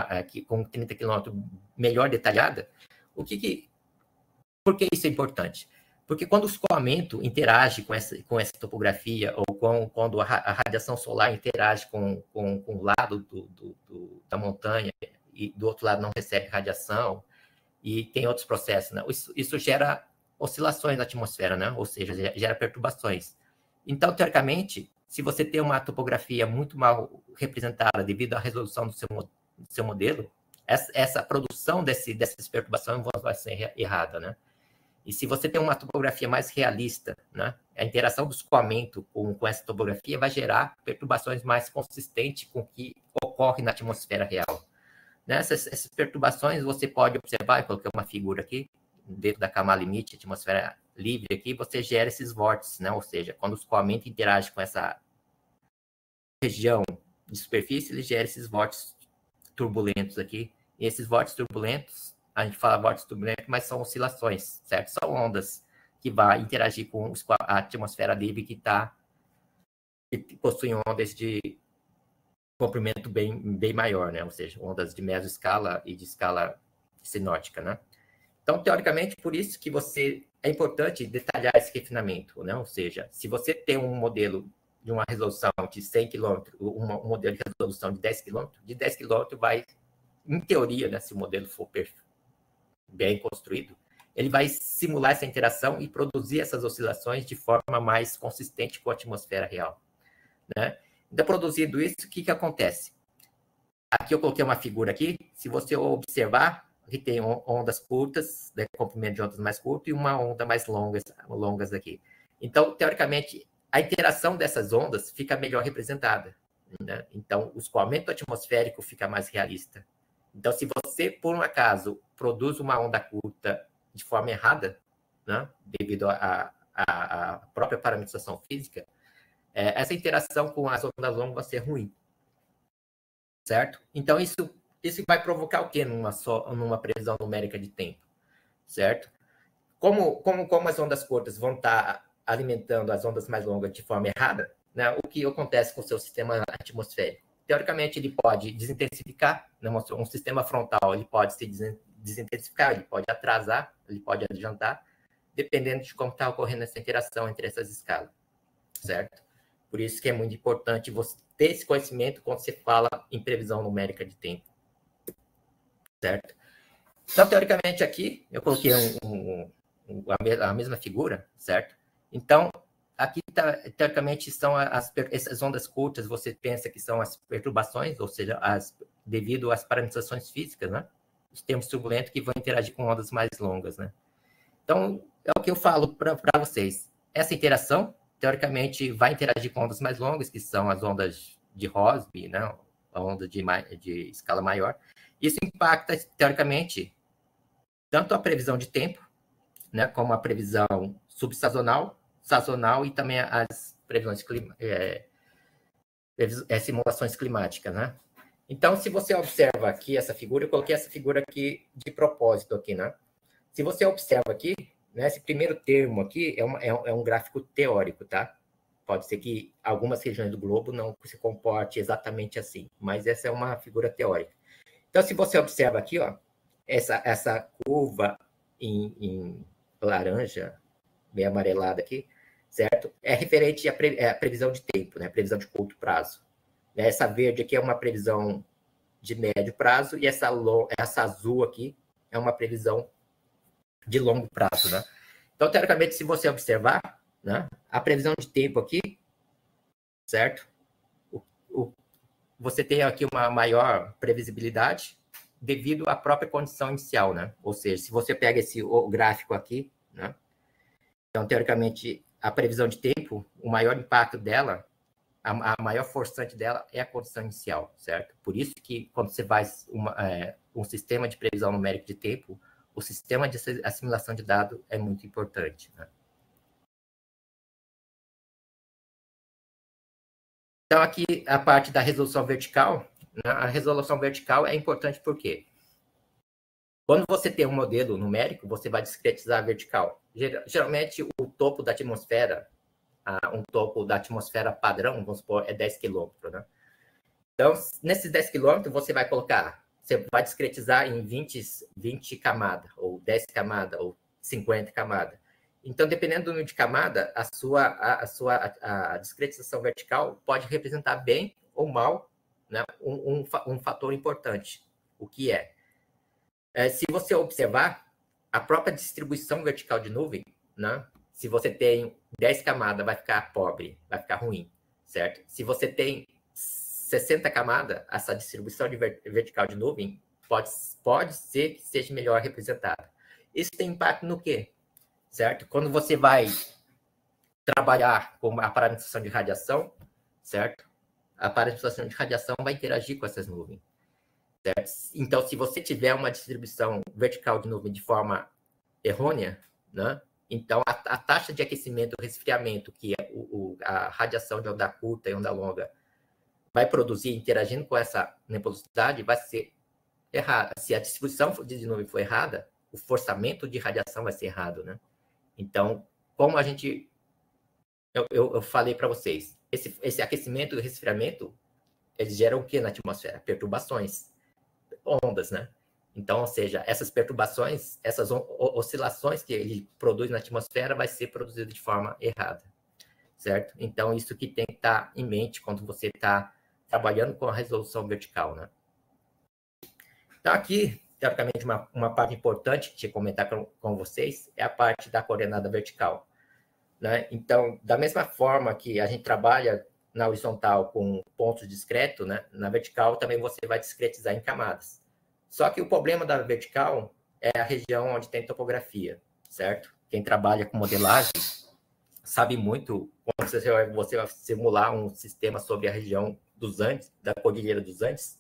A: Aqui, com 30 quilômetros melhor detalhada, por que isso é importante? Porque quando o escoamento interage com essa topografia, ou quando a radiação solar interage com o lado da montanha, e do outro lado não recebe radiação, e tem outros processos, né? Isso gera oscilações na atmosfera, né? Ou seja, gera perturbações. Então, teoricamente, se você tem uma topografia muito mal representada devido à resolução do seu modelo, essa produção dessas perturbações vai ser errada, né? E se você tem uma topografia mais realista, né, a interação do escoamento com essa topografia vai gerar perturbações mais consistentes com o que ocorre na atmosfera real. Essas perturbações você pode observar, eu coloquei uma figura aqui, dentro da camada limite, atmosfera livre aqui, você gera esses vórtices, né? Ou seja, quando o escoamento interage com essa região de superfície, ele gera esses vórtices turbulentos aqui. E esses vórtices turbulentos, a gente fala vórtices turbulentos, mas são oscilações, certo? São ondas que vão interagir com a atmosfera livre que possui ondas de comprimento bem maior, né? Ou seja, ondas de mesoescala e de escala sinótica, né? Então, teoricamente, por isso que é importante detalhar esse refinamento, né? Ou seja, se você tem um modelo de uma resolução de 100 km, um modelo de resolução de 10 km, vai, em teoria, né, se o modelo for bem construído, ele vai simular essa interação e produzir essas oscilações de forma mais consistente com a atmosfera real, né? Então, produzindo isso, o que acontece? Aqui eu coloquei uma figura aqui, se você observar, aqui tem ondas curtas, né, comprimento de ondas mais curto, e uma onda mais longas aqui. Então, teoricamente, a interação dessas ondas fica melhor representada, né? Então, o escoamento atmosférico fica mais realista. Então, se você, por um acaso, produz uma onda curta de forma errada, né, devido à própria parametrização física, essa interação com as ondas longas vai ser ruim, certo? Então, isso vai provocar o quê numa previsão numérica de tempo, certo? Como as ondas curtas vão estar alimentando as ondas mais longas de forma errada, né, o que acontece com o seu sistema atmosférico? Teoricamente, ele pode desintensificar, né, um sistema frontal ele pode se desintensificar, ele pode atrasar, ele pode adiantar, dependendo de como está ocorrendo essa interação entre essas escalas, certo? Por isso que é muito importante você ter esse conhecimento quando você fala em previsão numérica de tempo, certo? Então, teoricamente, aqui, eu coloquei a mesma figura, certo? Então, aqui teoricamente, são essas ondas curtas, você pensa que são as perturbações, ou seja, devido às parametrizações físicas, né? Os termos turbulentos que vão interagir com ondas mais longas, né? Então, é o que eu falo para vocês. Essa interação, teoricamente, vai interagir com ondas mais longas, que são as ondas de Rossby, né? A onda de escala maior. Isso impacta, teoricamente, tanto a previsão de tempo, né, como a previsão subsazonal, sazonal e também as previsões simulações climáticas, né? Então, se você observa aqui essa figura, eu coloquei essa figura aqui de propósito aqui, né? Se você observa aqui, né, esse primeiro termo aqui é um gráfico teórico, tá? Pode ser que algumas regiões do globo não se comporte exatamente assim, mas essa é uma figura teórica. Então, se você observa aqui, ó, essa curva em laranja, meio amarelada aqui, certo? É referente à previsão de tempo, né? Previsão de curto prazo. Essa verde aqui é uma previsão de médio prazo e essa azul aqui é uma previsão de longo prazo, né? Então, teoricamente, se você observar, né, a previsão de tempo aqui, certo? Você tem aqui uma maior previsibilidade devido à própria condição inicial, né? Ou seja, se você pega o gráfico aqui, né? Então, teoricamente, a previsão de tempo, o maior impacto dela, a maior forçante dela é a condição inicial, certo? Por isso que quando você faz um sistema de previsão numérica de tempo, o sistema de assimilação de dados é muito importante, né? Então, aqui a parte da resolução vertical, né? A resolução vertical é importante porque quando você tem um modelo numérico, você vai discretizar a vertical. Geralmente, o topo da atmosfera, um topo da atmosfera padrão, vamos supor, é 10 quilômetros, né? Então, nesses 10 quilômetros, você vai discretizar em 20 camadas, ou 10 camadas, ou 50 camadas. Então, dependendo do número de camada, a discretização vertical pode representar bem ou mal, né, um fator importante. O que é? Se você observar, a própria distribuição vertical de nuvem, né, se você tem 10 camadas, vai ficar pobre, vai ficar ruim, certo? Se você tem 60 camadas, essa distribuição vertical de nuvem pode ser que seja melhor representada. Isso tem impacto no quê? Certo? Quando você vai trabalhar com a parametrização de radiação, certo? A parametrização de radiação vai interagir com essas nuvens. Certo? Então, se você tiver uma distribuição vertical de nuvem de forma errônea, né? Então, a taxa de aquecimento e resfriamento, que é a radiação de onda curta e onda longa, vai produzir interagindo com essa nebulosidade, vai ser errada. Se a distribuição de nuvem for errada, o forçamento de radiação vai ser errado, né? Então, como eu falei para vocês, esse aquecimento e resfriamento, eles geram o que na atmosfera? Perturbações, ondas, né? Então, ou seja, essas perturbações, essas oscilações que ele produz na atmosfera vai ser produzido de forma errada, certo? Então, isso que tem que estar em mente quando você está trabalhando com a resolução vertical, né? Então, aqui, teoricamente, uma parte importante que tinha que comentar com vocês é a parte da coordenada vertical, né? Então, da mesma forma que a gente trabalha na horizontal com pontos discretos, né? Na vertical também você vai discretizar em camadas. Só que o problema da vertical é a região onde tem topografia, certo? Quem trabalha com modelagem sabe muito quando você vai simular um sistema sobre a região dos Andes, da Cordilheira dos Andes,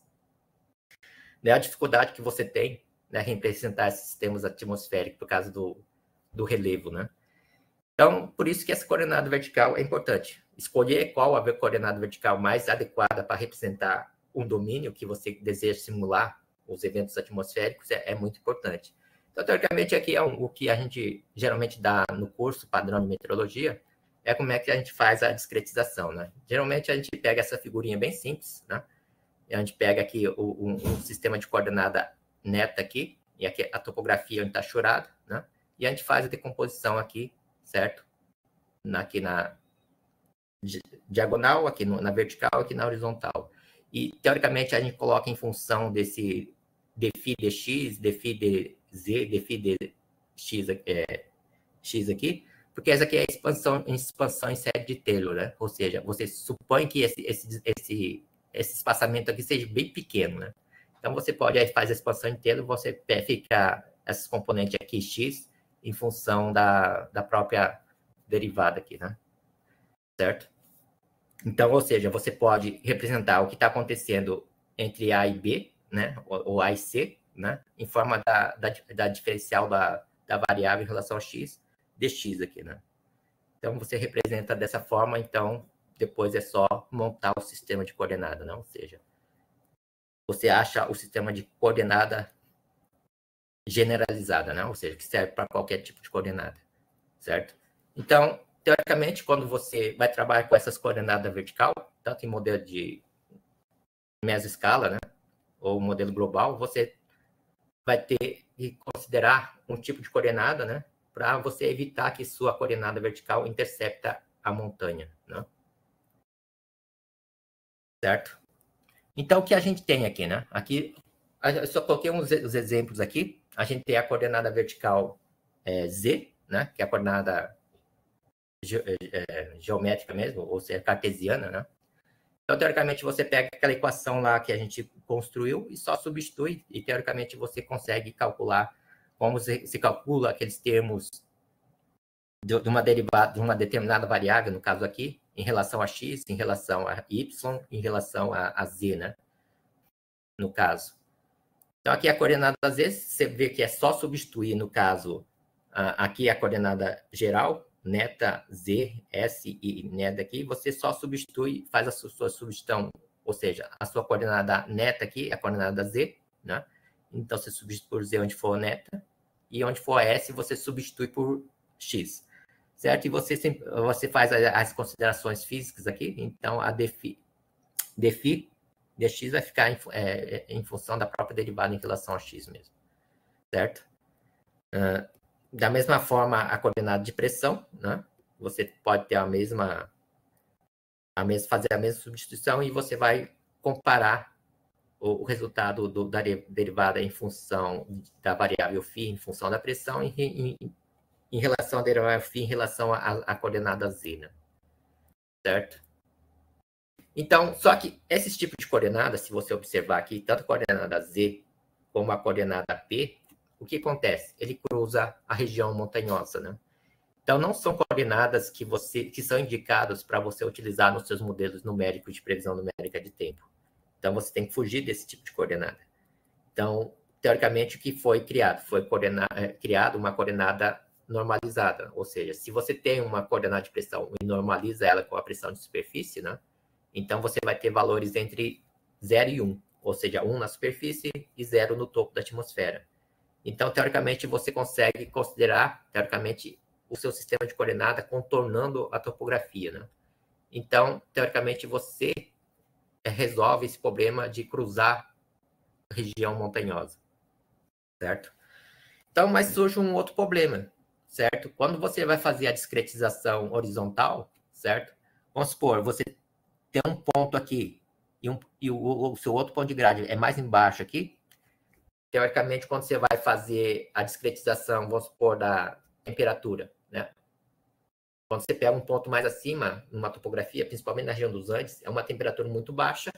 A: né, a dificuldade que você tem, né, representar esses sistemas atmosféricos por causa do relevo, né? Então, por isso que essa coordenada vertical é importante. Escolher qual a coordenada vertical mais adequada para representar um domínio que você deseja simular os eventos atmosféricos é muito importante. Então, teoricamente, aqui é o que a gente geralmente dá no curso padrão de meteorologia, é como é que a gente faz a discretização, né? Geralmente, a gente pega essa figurinha bem simples, né? A gente pega aqui um sistema de coordenada neta aqui, e aqui a topografia onde está churado, né? E a gente faz a decomposição aqui, certo? Aqui na diagonal, aqui na vertical, aqui na horizontal. E, teoricamente, a gente coloca em função desse dφ dx, dφ dz, dφ dx x aqui, Porque essa aqui é a expansão em série de Taylor, né? Ou seja, você supõe que esse espaçamento aqui seja bem pequeno, né? Então, você pode, aí faz a expansão em Taylor, você fica esses componentes aqui x em função da própria derivada aqui, né? Certo? Então, ou seja, você pode representar o que está acontecendo entre A e B, né? Ou A e C, né? Em forma da diferencial da variável em relação a x, dx aqui, né? Então, você representa dessa forma, então, depois é só montar o sistema de coordenada, né? Ou seja, você acha o sistema de coordenada generalizada, né? Ou seja, que serve para qualquer tipo de coordenada, certo? Então, teoricamente, quando você vai trabalhar com essas coordenadas vertical, tanto em modelo de mesoscala, né? Ou modelo global, você vai ter que considerar um tipo de coordenada, né? Para você evitar que sua coordenada vertical intercepta a montanha, né? Certo? Então, o que a gente tem aqui, né? Aqui, eu só coloquei os exemplos aqui. A gente tem a coordenada vertical Z, né? Que é a coordenada geométrica mesmo, ou seja, cartesiana, né? Então, teoricamente, você pega aquela equação lá que a gente construiu e só substitui, e teoricamente você consegue calcular como se calcula aqueles termos de uma derivada, de uma determinada variável, no caso aqui, em relação a x, em relação a y, em relação a z, né? No caso. Então, aqui a coordenada z, você vê que é só substituir, no caso, aqui a coordenada geral, neta, z, s e neta aqui, você só substitui, faz a sua substituição, ou seja, a sua coordenada neta aqui é a coordenada z, né? Então, você substitui por z onde for neta, e onde for s, você substitui por x, certo? E você faz as considerações físicas aqui, então a dφ dx vai ficar em função da própria derivada em relação a x mesmo, certo? Da mesma forma, a coordenada de pressão, né? Você pode ter fazer a mesma substituição e você vai comparar o resultado da derivada em função da variável φ, em função da pressão, em relação à derivada φ, em relação à coordenada z, né? Certo? Então, só que esses tipos de coordenadas, se você observar aqui, tanto a coordenada z como a coordenada p, o que acontece? Ele cruza a região montanhosa, né? Então, não são coordenadas que são indicadas para você utilizar nos seus modelos numéricos de previsão numérica de tempo. Então, você tem que fugir desse tipo de coordenada. Então, teoricamente, o que foi criado? Foi criado uma coordenada normalizada, ou seja, se você tem uma coordenada de pressão e normaliza ela com a pressão de superfície, né? Então, você vai ter valores entre 0 e 1, ou seja, 1 na superfície e 0 no topo da atmosfera. Então, teoricamente, você consegue considerar, teoricamente, o seu sistema de coordenada contornando a topografia, né? Então, teoricamente, você resolve esse problema de cruzar a região montanhosa, certo? Então, mas surge um outro problema, certo? Quando você vai fazer a discretização horizontal, certo? Vamos supor, você tem um ponto aqui e o seu outro ponto de grade é mais embaixo aqui. Teoricamente, quando você vai fazer a discretização, vamos supor, da temperatura, né? Quando você pega um ponto mais acima, numa topografia, principalmente na região dos Andes, é uma temperatura muito baixa,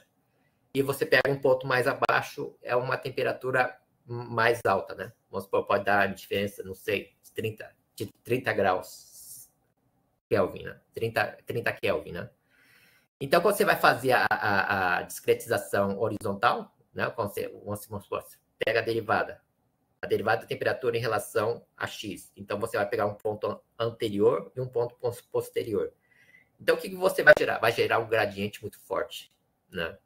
A: e você pega um ponto mais abaixo, é uma temperatura mais alta, né? Vamos supor, pode dar diferença, não sei, de 30 graus Kelvin, né? 30 Kelvin, né? Então, quando você vai fazer a discretização horizontal, né? Quando você pega a derivada da temperatura em relação a x. Então, você vai pegar um ponto anterior e um ponto posterior. Então, o que você vai gerar? Vai gerar um gradiente muito forte, né?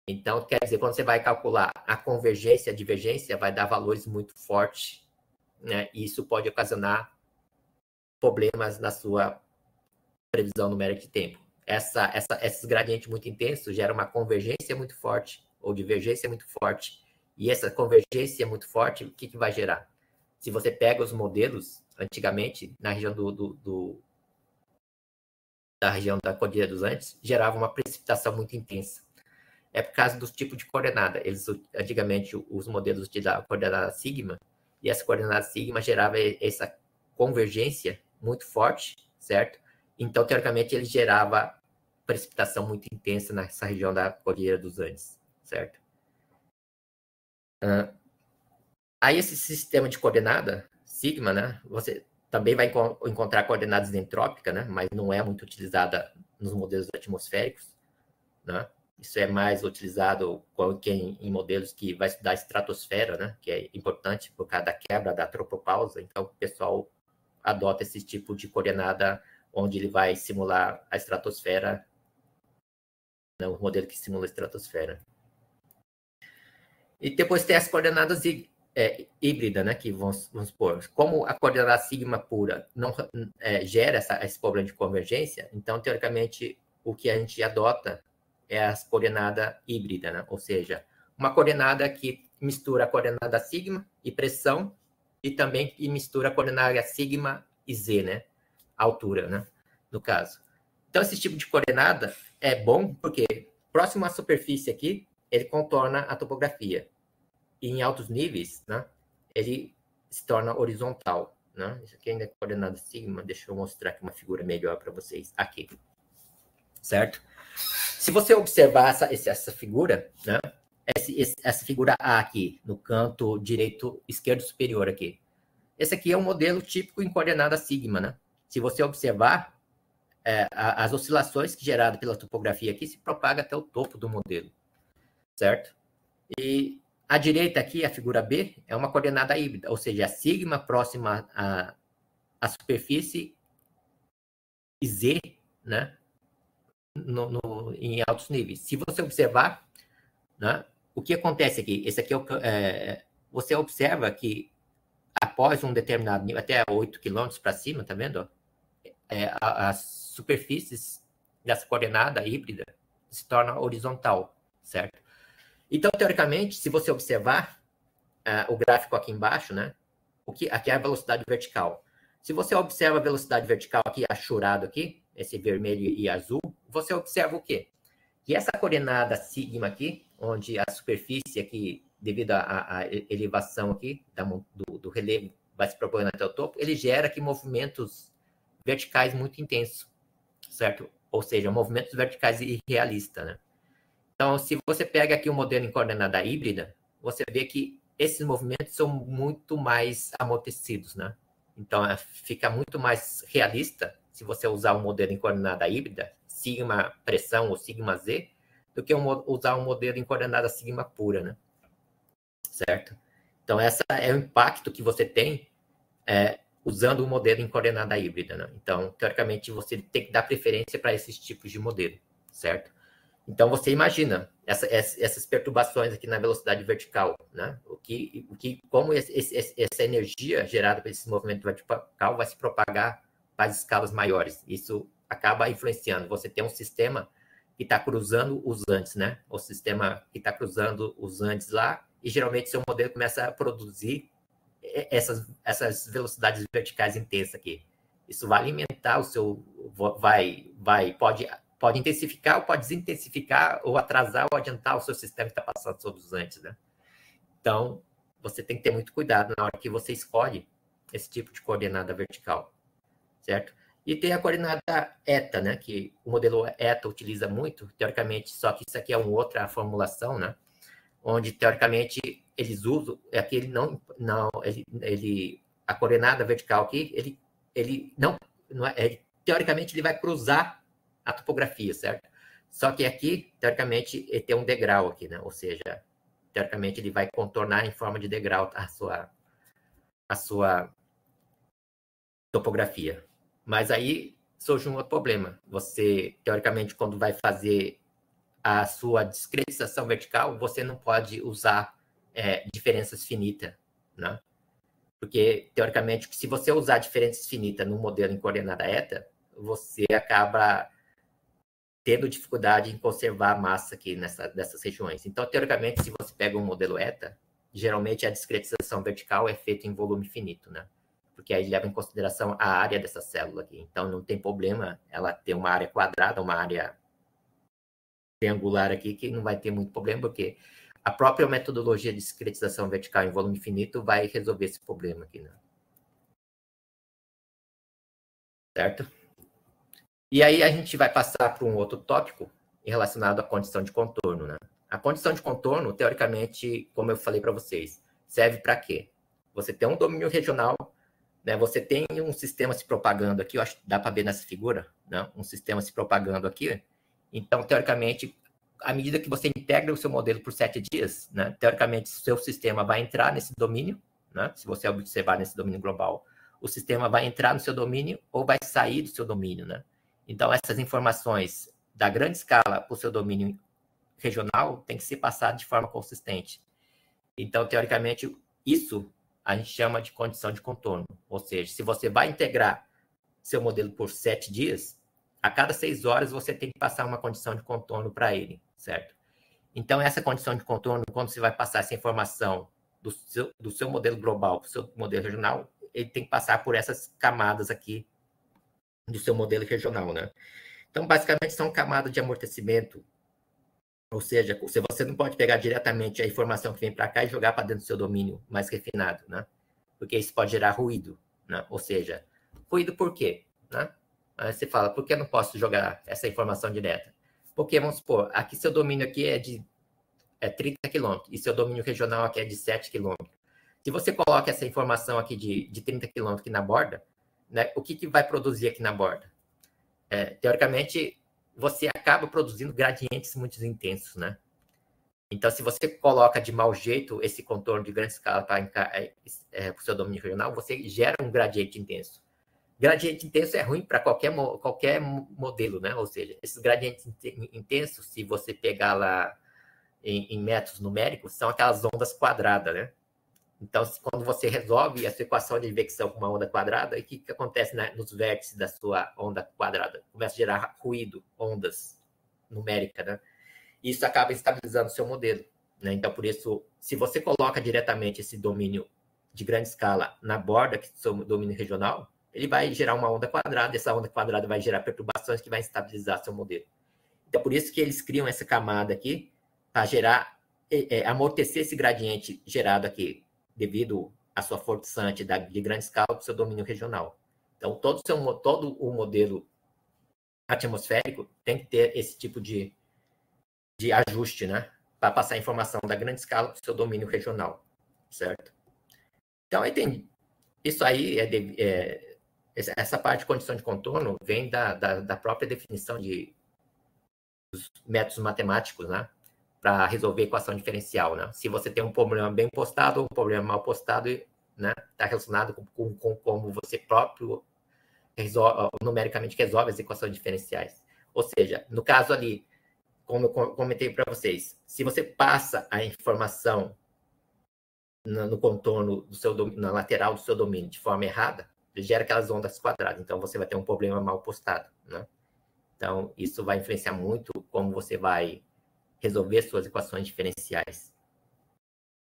A: Então, quer dizer, quando você vai calcular a convergência e a divergência, vai dar valores muito fortes, né? E isso pode ocasionar problemas na sua previsão numérica de tempo. Esses gradientes muito intensos geram uma convergência muito forte ou divergência muito forte. E essa convergência muito forte, o que vai gerar? Se você pega os modelos, antigamente, na região da região da Cordilheira dos Andes, gerava uma precipitação muito intensa. É por causa dos tipos de coordenada. Antigamente, os modelos utilizavam a coordenada sigma, e essa coordenada sigma gerava essa convergência muito forte, certo? Então, teoricamente, ele gerava precipitação muito intensa nessa região da Cordilheira dos Andes, certo? Aí, esse sistema de coordenada, sigma, né? Você também vai encontrar coordenadas entrópicas, né? Mas não é muito utilizada nos modelos atmosféricos, né? Isso é mais utilizado em modelos que vai estudar a estratosfera, né? Que é importante por causa da quebra da tropopausa. Então, o pessoal adota esse tipo de coordenada onde ele vai simular a estratosfera, né? O modelo que simula a estratosfera. E depois tem as coordenadas híbridas, né? Que vamos supor, como a coordenada sigma pura não gera esse problema de convergência, então, teoricamente, o que a gente adota é as coordenada híbrida, né? Ou seja, uma coordenada que mistura a coordenada sigma e pressão e também que mistura a coordenada sigma e z, né? Altura, né? No caso. Então, esse tipo de coordenada é bom porque próximo à superfície aqui, ele contorna a topografia. E em altos níveis, né? Ele se torna horizontal, né? Isso aqui ainda é coordenada sigma. Deixa eu mostrar aqui uma figura melhor para vocês. Aqui. Certo? Se você observar essa figura, né? Essa figura A aqui, no canto direito, esquerdo superior aqui. Esse aqui é um modelo típico em coordenada sigma, né? Se você observar, as oscilações geradas pela topografia aqui se propagam até o topo do modelo, certo? E à direita aqui, a figura B, é uma coordenada híbrida, ou seja, a sigma próxima à superfície e Z, né? Em altos níveis. Se você observar, né, o que acontece aqui? Esse aqui você observa que após um determinado nível, até 8 km para cima, tá vendo? As superfícies dessa coordenada híbrida se torna horizontal, certo? Então, teoricamente, se você observar o gráfico aqui embaixo, né? Aqui é a velocidade vertical. Se você observa a velocidade vertical aqui, achurado aqui, esse vermelho e azul, você observa o quê? Que essa coordenada sigma aqui, onde a superfície aqui, devido à elevação aqui do relevo, vai se propagando até o topo, ele gera aqui movimentos verticais muito intensos, certo? Ou seja, movimentos verticais irrealistas, né? Então, se você pega aqui o modelo em coordenada híbrida, você vê que esses movimentos são muito mais amortecidos, né? Então, fica muito mais realista se você usar um modelo em coordenada híbrida, sigma pressão ou sigma z, do que usar um modelo em coordenada sigma pura, né? Certo? Então, esse é o impacto que você tem usando o modelo em coordenada híbrida, né? Então, teoricamente, você tem que dar preferência para esses tipos de modelo, certo? Então, você imagina essas perturbações aqui na velocidade vertical, né? Como essa energia gerada por esse movimento vertical vai se propagar para as escalas maiores. Isso acaba influenciando. Você tem um sistema que está cruzando os Andes, né? O sistema que está cruzando os Andes lá, e geralmente seu modelo começa a produzir essas velocidades verticais intensas aqui. Isso vai alimentar o seu... Pode intensificar, ou pode desintensificar, ou atrasar, ou adiantar o seu sistema que está passando sobre os Andes, né? Então, você tem que ter muito cuidado na hora que você escolhe esse tipo de coordenada vertical, certo? E tem a coordenada eta, né? Que o modelo eta utiliza muito, teoricamente, só que isso aqui é uma outra formulação, né? Onde, teoricamente, eles usam... Aqui a coordenada vertical aqui, teoricamente, ele vai cruzar a topografia, certo? Só que aqui, teoricamente, ele tem um degrau aqui, né? Ou seja, teoricamente, ele vai contornar em forma de degrau a sua topografia. Mas aí surge um outro problema. Você, teoricamente, quando vai fazer a sua discretização vertical, você não pode usar diferenças finitas, né? Porque, teoricamente, se você usar diferenças finitas no modelo em coordenada eta, você acaba tendo dificuldade em conservar a massa aqui nessas regiões. Então, teoricamente, se você pega um modelo eta, geralmente a discretização vertical é feita em volume finito, né? Porque aí leva em consideração a área dessa célula aqui. Então, não tem problema ela ter uma área quadrada, uma área triangular aqui, que não vai ter muito problema, porque a própria metodologia de discretização vertical em volume finito vai resolver esse problema aqui, né? certo? E aí a gente vai passar para um outro tópico relacionado à condição de contorno, né? A condição de contorno, teoricamente, como eu falei para vocês, serve para quê? Você tem um domínio regional, né? Você tem um sistema se propagando aqui, eu acho que dá para ver nessa figura, né? Um sistema se propagando aqui. Então, teoricamente, à medida que você integra o seu modelo por 7 dias, né? Teoricamente, o seu sistema vai entrar nesse domínio, né? Se você observar nesse domínio global, o sistema vai entrar no seu domínio ou vai sair do seu domínio, né? Então, essas informações da grande escala para o seu domínio regional tem que ser passado de forma consistente. Então, teoricamente, isso a gente chama de condição de contorno. Ou seja, se você vai integrar seu modelo por 7 dias, a cada 6 horas você tem que passar uma condição de contorno para ele, certo? Então, essa condição de contorno, quando você vai passar essa informação do seu modelo global para o seu modelo regional, ele tem que passar por essas camadas aqui do seu modelo regional, né? Então, basicamente, são camadas de amortecimento. Ou seja, você não pode pegar diretamente a informação que vem para cá e jogar para dentro do seu domínio mais refinado, né? Porque isso pode gerar ruído, né? Ou seja, ruído por quê? Né? Aí você fala, por que eu não posso jogar essa informação direta? Porque, vamos supor, aqui seu domínio aqui é de 30 quilômetros e seu domínio regional aqui é de 7 quilômetros. Se você coloca essa informação aqui de 30 quilômetros aqui na borda, né, o que vai produzir aqui na borda? Teoricamente, você acaba produzindo gradientes muito intensos, né? Então, se você coloca de mau jeito esse contorno de grande escala para o seu domínio regional, você gera um gradiente intenso. Gradiente intenso é ruim para qualquer modelo, né? Ou seja, esses gradientes intensos, se você pegar lá em métodos numéricos, são aquelas ondas quadradas, né? Então, quando você resolve essa equação de advecção com uma onda quadrada, o que acontece, né, nos vértices da sua onda quadrada? Começa a gerar ruído, ondas numéricas, né? E isso acaba estabilizando o seu modelo, né? Então, por isso, se você coloca diretamente esse domínio de grande escala na borda do seu domínio regional, ele vai gerar uma onda quadrada, essa onda quadrada vai gerar perturbações que vai estabilizar seu modelo. Então, por isso que eles criam essa camada aqui para gerar, amortecer esse gradiente gerado aqui, devido à sua forçante de grande escala para o seu domínio regional. Então, todo o modelo atmosférico tem que ter esse tipo de ajuste, né? Para passar a informação da grande escala para o seu domínio regional, certo? Então, aí tem isso aí, essa parte de condição de contorno vem da própria definição dos métodos matemáticos, né? Para resolver a equação diferencial, né? Se você tem um problema bem postado ou um problema mal postado, né? Está relacionado com como você próprio numericamente resolve as equações diferenciais. Ou seja, no caso ali, como eu comentei para vocês, se você passa a informação no contorno na lateral do seu domínio de forma errada, ele gera aquelas ondas quadradas. Então, você vai ter um problema mal postado, né? Então, isso vai influenciar muito como você vai resolver suas equações diferenciais.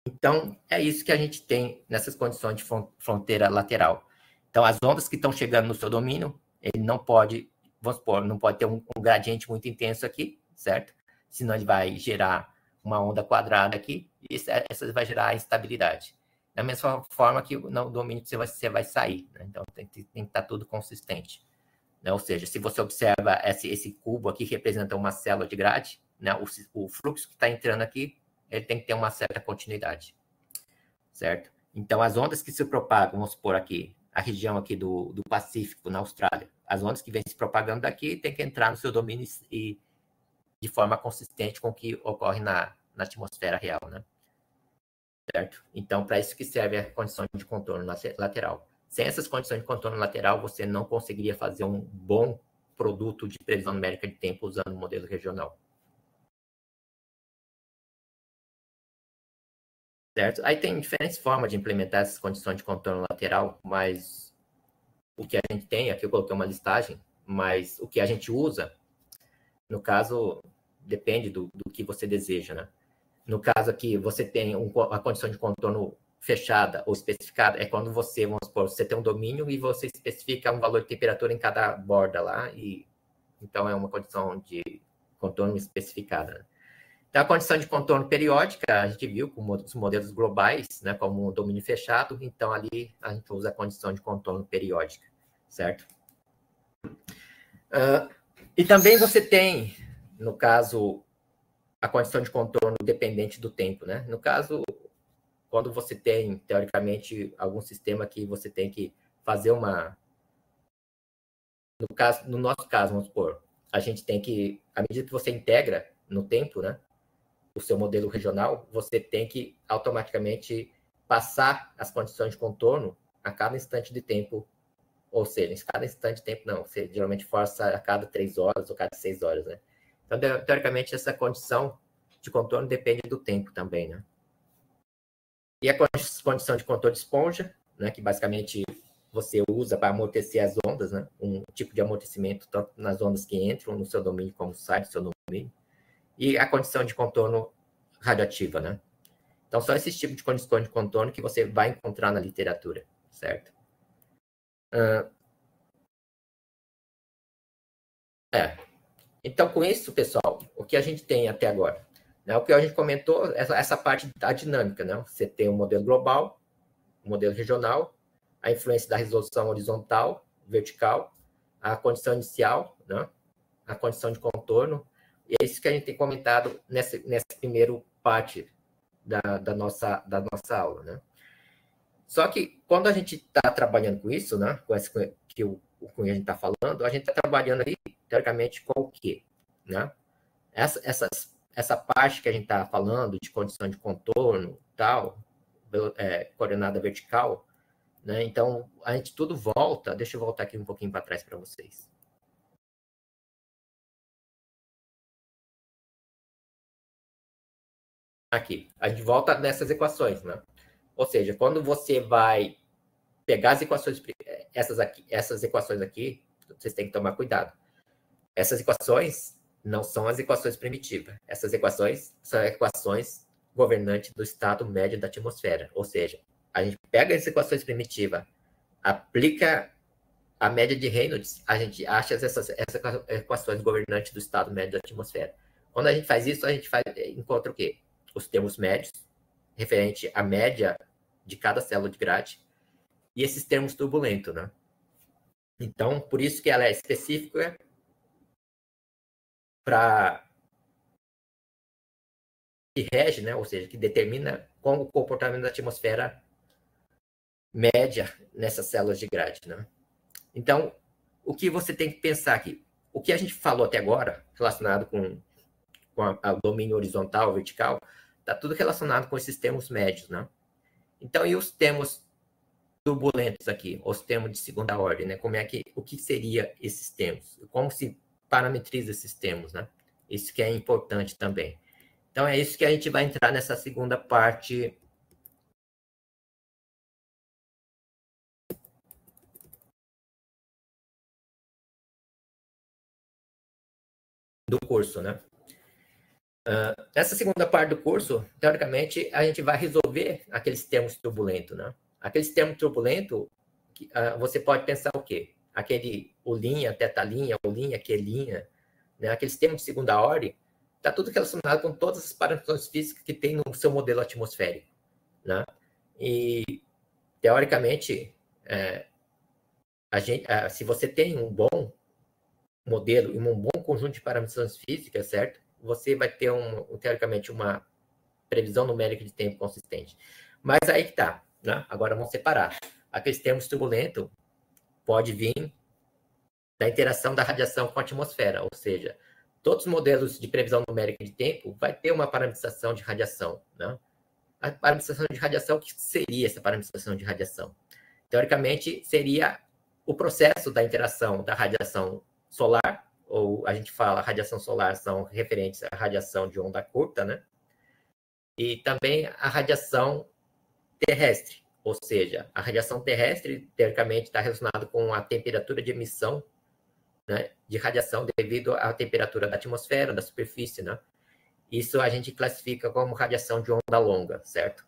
A: Então, é isso que a gente tem nessas condições de fronteira lateral. Então, as ondas que estão chegando no seu domínio, ele não pode, vamos supor, não pode ter um gradiente muito intenso aqui, certo? Senão ele vai gerar uma onda quadrada aqui, e essa vai gerar instabilidade. Da mesma forma que no domínio que você vai sair, né? Então, tem que estar tudo consistente. Né? Ou seja, se você observa esse cubo aqui, que representa uma célula de grade, né? O fluxo que está entrando aqui, ele tem que ter uma certa continuidade, certo? Então, as ondas que se propagam, vamos supor aqui, a região aqui do Pacífico, na Austrália, as ondas que vêm se propagando daqui tem que entrar no seu domínio e de forma consistente com o que ocorre na atmosfera real, né? Certo? Então, para isso que serve a condição de contorno lateral. Sem essas condições de contorno lateral, você não conseguiria fazer um bom produto de previsão numérica de tempo usando o modelo regional. Certo? Aí tem diferentes formas de implementar essas condições de contorno lateral, mas o que a gente tem, aqui eu coloquei uma listagem, mas o que a gente usa, no caso, depende do que você deseja, né? No caso aqui, você tem a condição de contorno fechada ou especificada, é quando você, vamos supor, você tem um domínio e você especifica um valor de temperatura em cada borda lá, e então é uma condição de contorno especificada, né? Então, a condição de contorno periódica, a gente viu com os modelos globais, né, como um domínio fechado, então ali a gente usa a condição de contorno periódica, certo? E também você tem, no caso, a condição de contorno dependente do tempo, né? No caso, quando você tem, teoricamente, algum sistema que você tem que fazer uma... No nosso caso, vamos supor, a gente tem que, à medida que você integra no tempo, né, o seu modelo regional, você tem que automaticamente passar as condições de contorno a cada instante de tempo. Ou seja, em cada instante de tempo, não. Você geralmente força a cada 3 horas ou cada 6 horas, né? Então, teoricamente, essa condição de contorno depende do tempo também, né? E a condição de contorno de esponja, né, que basicamente você usa para amortecer as ondas, né? Um tipo de amortecimento tanto nas ondas que entram no seu domínio como saem do seu domínio. E a condição de contorno radioativa, né? Então, são esses tipos de condições de contorno que você vai encontrar na literatura, certo? Então, com isso, pessoal, o que a gente tem até agora? Né? O que a gente comentou, essa parte da dinâmica, né? Você tem um modelo global, um modelo regional, a influência da resolução horizontal, vertical, a condição inicial, né? A condição de contorno, e é isso que a gente tem comentado nessa primeira parte da nossa aula, né? Só que quando a gente está trabalhando com isso, né, com esse que o Cunha a gente está falando, a gente está trabalhando aí, teoricamente, com o quê? Né? Essa parte que a gente está falando de condição de contorno, tal, coordenada vertical, né? Então, a gente tudo volta, deixa eu voltar aqui um pouquinho para trás para vocês. Aqui, a gente volta nessas equações, né? Ou seja, quando você vai pegar as equações, essas equações aqui, vocês têm que tomar cuidado. Essas equações não são as equações primitivas. Essas equações são equações governantes do estado médio da atmosfera. Ou seja, a gente pega as equações primitivas, aplica a média de Reynolds, a gente acha essas equações governantes do estado médio da atmosfera. Quando a gente faz isso, a gente encontra o quê? Os termos médios, referente à média de cada célula de grade, e esses termos turbulentos, né? Então, por isso que ela é específica para que rege, né? Ou seja, que determina como o comportamento da atmosfera média nessas células de grade, né? Então, o que você tem que pensar aqui? O que a gente falou até agora, relacionado com o domínio horizontal, vertical, está tudo relacionado com esses termos médios, né? Então, e os termos turbulentos aqui, os termos de segunda ordem, né? O que seria esses termos? Como se parametriza esses termos, né? Isso que é importante também. Então, é isso que a gente vai entrar nessa segunda parte do curso, né? Nessa segunda parte do curso, teoricamente, a gente vai resolver aqueles termos turbulentos, né? Aqueles termos turbulentos, você pode pensar o quê? O linha, teta-linha, o linha, Q-linha, né? Aqueles termos de segunda ordem, está tudo relacionado com todas as parametrizações físicas que tem no seu modelo atmosférico, né? E, teoricamente, se você tem um bom modelo e um bom conjunto de parametrizações físicas, certo? Você vai ter, teoricamente, uma previsão numérica de tempo consistente. Mas aí que tá, né? Agora vamos separar. Aqueles termos turbulentos pode vir da interação da radiação com a atmosfera, ou seja, todos os modelos de previsão numérica de tempo vai ter uma parametrização de radiação, né? A parametrização de radiação, o que seria essa parametrização de radiação? Teoricamente, seria o processo da interação da radiação solar, ou a gente fala radiação solar são referentes à radiação de onda curta, né? E também a radiação terrestre, ou seja, a radiação terrestre, teoricamente, está relacionada com a temperatura de emissão, né, de radiação devido à temperatura da atmosfera, da superfície, né? Isso a gente classifica como radiação de onda longa, certo?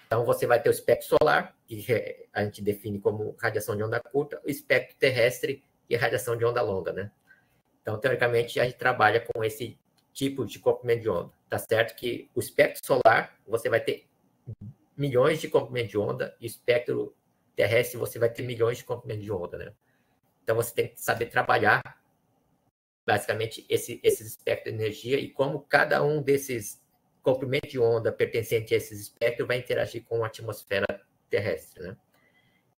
A: Então, você vai ter o espectro solar, que a gente define como radiação de onda curta, o espectro terrestre, que é radiação de onda longa, né? Então, teoricamente, a gente trabalha com esse tipo de comprimento de onda. Tá certo que o espectro solar, você vai ter milhões de comprimentos de onda, e o espectro terrestre, você vai ter milhões de comprimentos de onda, né? Então, você tem que saber trabalhar, basicamente, esses espectros de energia e como cada um desses comprimentos de onda pertencente a esses espectros vai interagir com a atmosfera terrestre, né?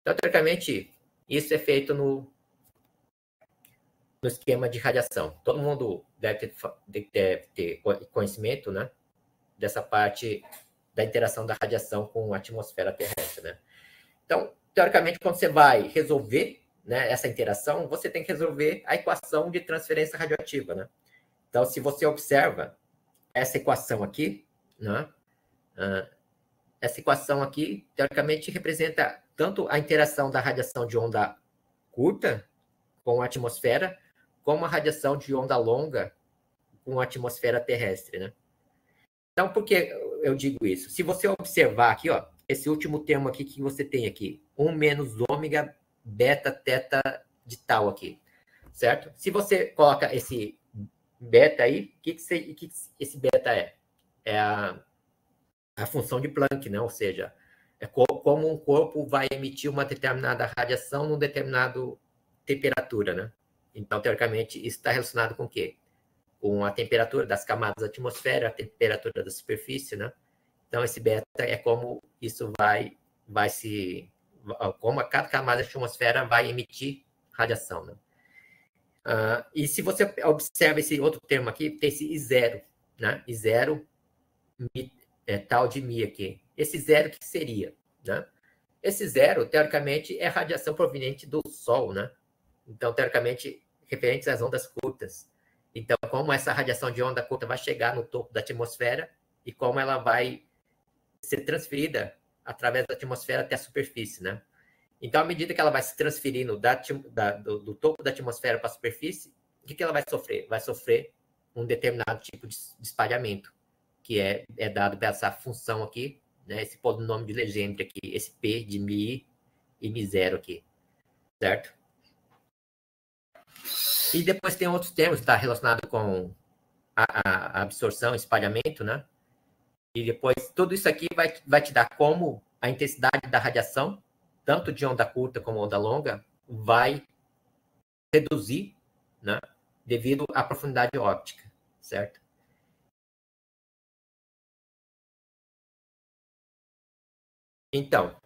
A: Então, teoricamente, isso é feito no esquema de radiação. Todo mundo deve ter conhecimento, né, dessa parte da interação da radiação com a atmosfera terrestre, né? Então, teoricamente, quando você vai resolver, né, essa interação, você tem que resolver a equação de transferência radioativa, né? Então, se você observa essa equação aqui, né, essa equação aqui, teoricamente, representa tanto a interação da radiação de onda curta com a atmosfera, como a radiação de onda longa com a atmosfera terrestre, né? Então, por que eu digo isso? Se você observar aqui, ó, esse último termo aqui que você tem aqui, 1 menos ômega, beta, teta de tal aqui, certo? Se você coloca esse beta aí, o que esse beta é? É a função de Planck, né? Ou seja, é como um corpo vai emitir uma determinada radiação numa determinada temperatura, né? Então, teoricamente, isso está relacionado com o quê? Com a temperatura das camadas da atmosfera, a temperatura da superfície, né? Então, esse beta é como isso como cada camada da atmosfera vai emitir radiação, né? E se você observa esse outro termo aqui, tem esse I0, né? I0 tal de Mi aqui. Esse zero, o que seria, né? Esse zero, teoricamente, é radiação proveniente do Sol, né? Então, teoricamente, referentes às ondas curtas. Então, como essa radiação de onda curta vai chegar no topo da atmosfera e como ela vai ser transferida através da atmosfera até a superfície, né? Então, à medida que ela vai se transferindo do topo da atmosfera para a superfície, o que ela vai sofrer? Vai sofrer um determinado tipo de espalhamento, que é dado por essa função aqui, né? Esse polinômio de Legendre aqui, esse P de Mi e Mi0 aqui, certo? E depois tem outros termos que está relacionado com a absorção, espalhamento, né? E depois tudo isso aqui vai te dar como a intensidade da radiação, tanto de onda curta como onda longa, vai reduzir, né? Devido à profundidade óptica, certo? Então,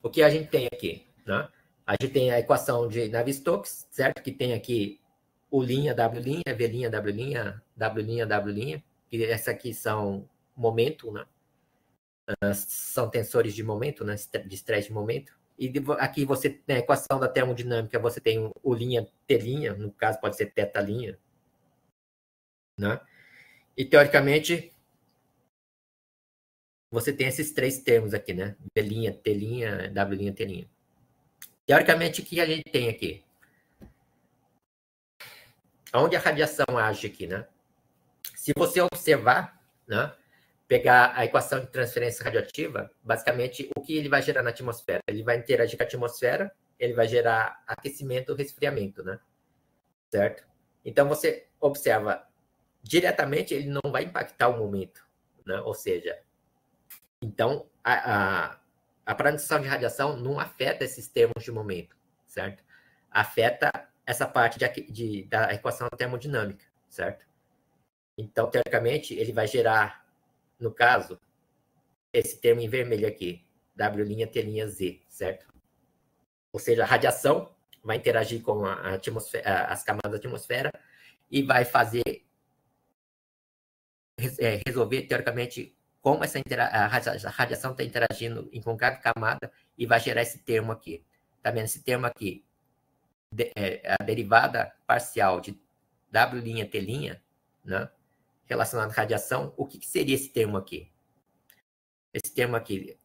A: o que a gente tem aqui, né? A gente tem a equação de Navier-Stokes, certo? Que tem aqui U', W', V', W', W', e essa aqui são momento, né? São tensores de momento, né? De estresse de momento. E aqui você tem a equação da termodinâmica, você tem U', T', no caso pode ser θ', né? E teoricamente você tem esses três termos aqui, né? V', T', W', T'. Teoricamente, o que a gente tem aqui? Onde a radiação age aqui, né? Se você observar, né? Pegar a equação de transferência radioativa, basicamente, o que ele vai gerar na atmosfera? Ele vai interagir com a atmosfera, ele vai gerar aquecimento ou resfriamento, né? Certo? Então, você observa, diretamente, ele não vai impactar o momento, né? Ou seja, então, a paranização de radiação não afeta esses termos de momento, certo? Afeta essa parte da equação termodinâmica, certo? Então, teoricamente, ele vai gerar, no caso, esse termo em vermelho aqui, W', T', Z, certo? Ou seja, a radiação vai interagir com as camadas da atmosfera e vai resolver, teoricamente, como a radiação está interagindo com cada camada e vai gerar esse termo aqui. Tá vendo? Esse termo aqui, a derivada parcial de W', T', né? Relacionado à radiação, o que seria esse termo aqui? Esse termo aqui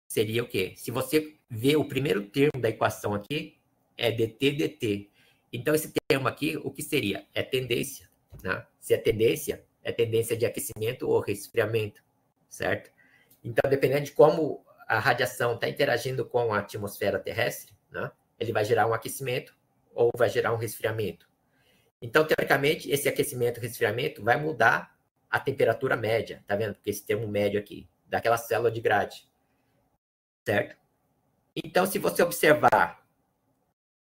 A: seria o quê? Se você vê o primeiro termo da equação aqui, é dt. Então, esse termo aqui, o que seria? É tendência, né? Se é tendência de aquecimento ou resfriamento, certo? Então, dependendo de como a radiação está interagindo com a atmosfera terrestre, né? Ele vai gerar um aquecimento ou vai gerar um resfriamento. Então, teoricamente, esse aquecimento e resfriamento vai mudar a temperatura média, tá vendo? Porque esse termo médio aqui, daquela célula de grade, certo? Então, se você observar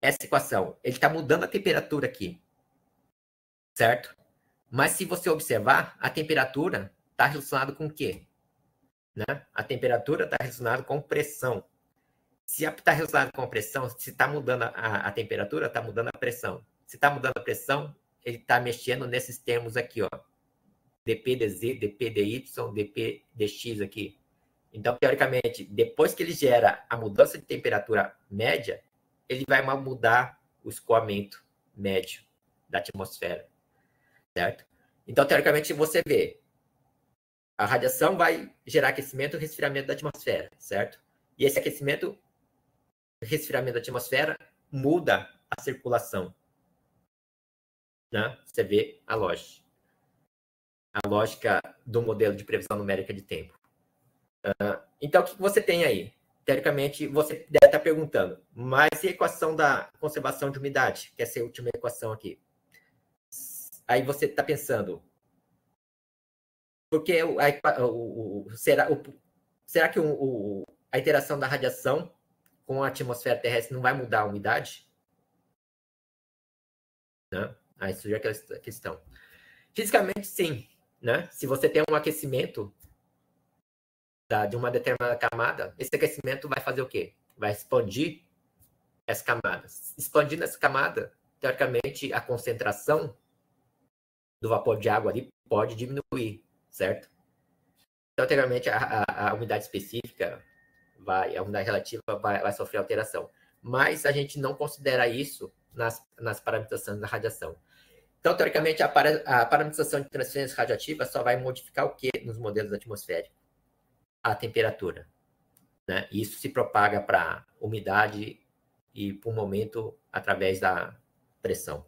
A: essa equação, ele está mudando a temperatura aqui, certo? Mas se você observar, a temperatura está relacionada com o quê? Né? A temperatura está relacionada com pressão. Se está relacionado com a pressão, se está mudando a temperatura, está mudando a pressão. Se está mudando a pressão, ele está mexendo nesses termos aqui, ó. dP dz, dP dy, dP dx aqui. Então, teoricamente, depois que ele gera a mudança de temperatura média, ele vai mudar o escoamento médio da atmosfera, certo? Então, teoricamente, você vê, a radiação vai gerar aquecimento e resfriamento da atmosfera, certo? E esse aquecimento e resfriamento da atmosfera muda a circulação, né? Você vê a lógica do modelo de previsão numérica de tempo. Então, o que você tem aí? Teoricamente, você deve estar perguntando, mas e a equação da conservação de umidade, que é essa última equação aqui? Aí você está pensando, porque será que a interação da radiação com a atmosfera terrestre não vai mudar a umidade? Né? Aí surge aquela questão. Fisicamente, sim. Né? Se você tem um aquecimento de uma determinada camada, esse aquecimento vai fazer o quê? Vai expandir essa camada. Expandindo essa camada, teoricamente, a concentração do vapor de água ali pode diminuir, certo? Então, teoricamente, a umidade específica, a umidade relativa vai sofrer alteração. Mas a gente não considera isso nas parametrizações da radiação. Então, teoricamente, a parametrização de transferência radiativa só vai modificar o quê nos modelos atmosféricos? A temperatura. Né? Isso se propaga para umidade e, por um momento, através da pressão.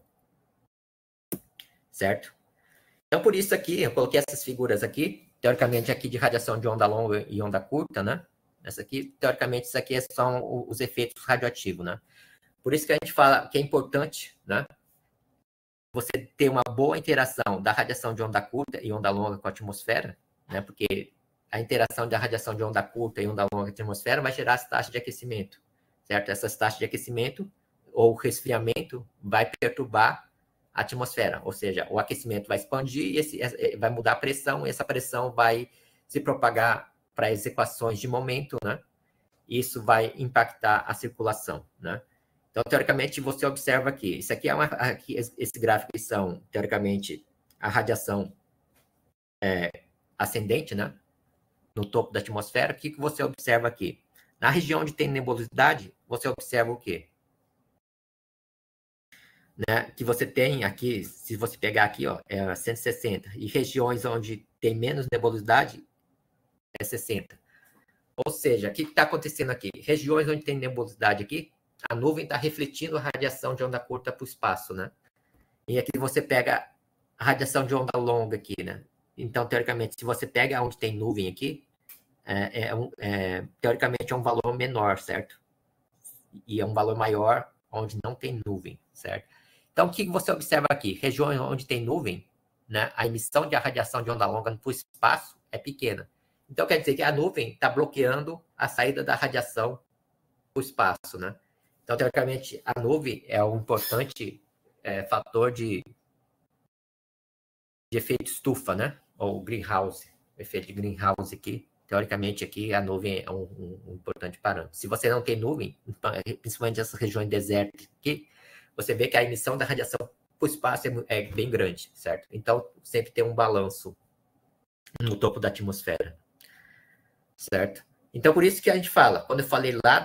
A: Certo? Então, por isso aqui, eu coloquei essas figuras aqui, teoricamente aqui de radiação de onda longa e onda curta, né? Essa aqui, teoricamente, isso aqui são os efeitos radioativos, né? Por isso que a gente fala que é importante, né? Você ter uma boa interação da radiação de onda curta e onda longa com a atmosfera, né? Porque a interação da radiação de onda curta e onda longa com a atmosfera vai gerar as taxas de aquecimento, certo? Essas taxas de aquecimento ou resfriamento vai perturbar a atmosfera, ou seja, o aquecimento vai expandir, vai mudar a pressão, e essa pressão vai se propagar para as equações de momento, né? Isso vai impactar a circulação, né? Então, teoricamente, você observa aqui, isso aqui esse gráfico são, teoricamente, a radiação ascendente, né? No topo da atmosfera. O que você observa aqui? Na região onde tem nebulosidade, você observa o quê? Né? Que você tem aqui, se você pegar aqui, ó, é 160. E regiões onde tem menos nebulosidade, é 60. Ou seja, o que está acontecendo aqui? Regiões onde tem nebulosidade aqui, a nuvem está refletindo a radiação de onda curta para o espaço, né? E aqui você pega a radiação de onda longa aqui, né? Então, teoricamente, se você pega onde tem nuvem aqui, teoricamente é um valor menor, certo? E é um valor maior onde não tem nuvem, certo? Então, o que você observa aqui? Regiões onde tem nuvem, né? A emissão de radiação de onda longa para o espaço é pequena. Então, quer dizer que a nuvem está bloqueando a saída da radiação para o espaço, né? Então, teoricamente, a nuvem é um importante fator de efeito estufa, né? Ou greenhouse, o efeito de greenhouse aqui. Teoricamente, aqui a nuvem é um importante parâmetro. Se você não tem nuvem, principalmente essas regiões desérticas aqui, você vê que a emissão da radiação para o espaço é bem grande, certo? Então, sempre tem um balanço no topo da atmosfera, certo? Então, por isso que a gente fala, quando eu falei lá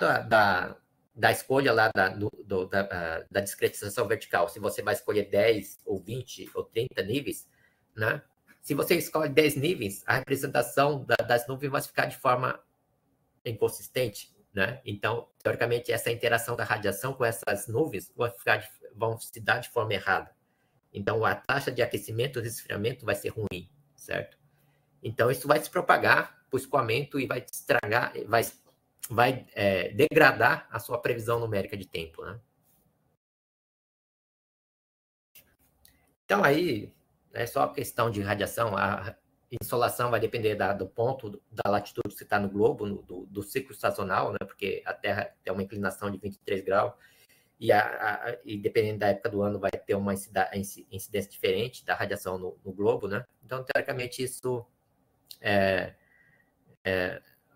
A: da escolha lá da discretização vertical, se você vai escolher 10 ou 20 ou 30 níveis, né? Se você escolhe 10 níveis, a representação das nuvens vai ficar de forma inconsistente, né? Então, teoricamente, essa interação da radiação com essas nuvens vão se dar de forma errada. Então, a taxa de aquecimento e resfriamento vai ser ruim, certo? Então, isso vai se propagar para o escoamento e vai estragar, vai degradar a sua previsão numérica de tempo, né? Então, aí, é só questão de radiação. A insolação vai depender do ponto, da latitude que você está no globo, do ciclo estacional, né? Porque a Terra tem uma inclinação de 23 graus. e dependendo da época do ano vai ter uma incidência diferente da radiação no globo, né? Então, teoricamente, isso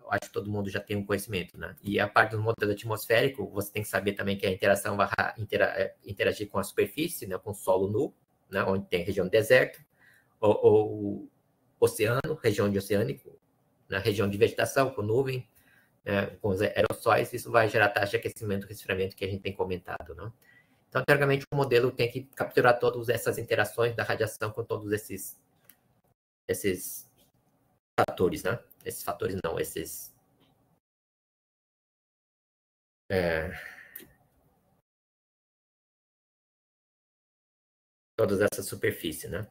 A: acho que todo mundo já tem um conhecimento, né? E a parte do modelo atmosférico, você tem que saber também que a interação vai interagir com a superfície, né? Com o solo nu, né? Onde tem região de deserto, ou oceano, região de oceânico, na região de vegetação, com nuvem, com os aerossóis, isso vai gerar taxa de aquecimento e resfriamento que a gente tem comentado, né? Então, teoricamente, o modelo tem que capturar todas essas interações da radiação com todos esses fatores, né? Esses fatores não, todas essas superfícies, né?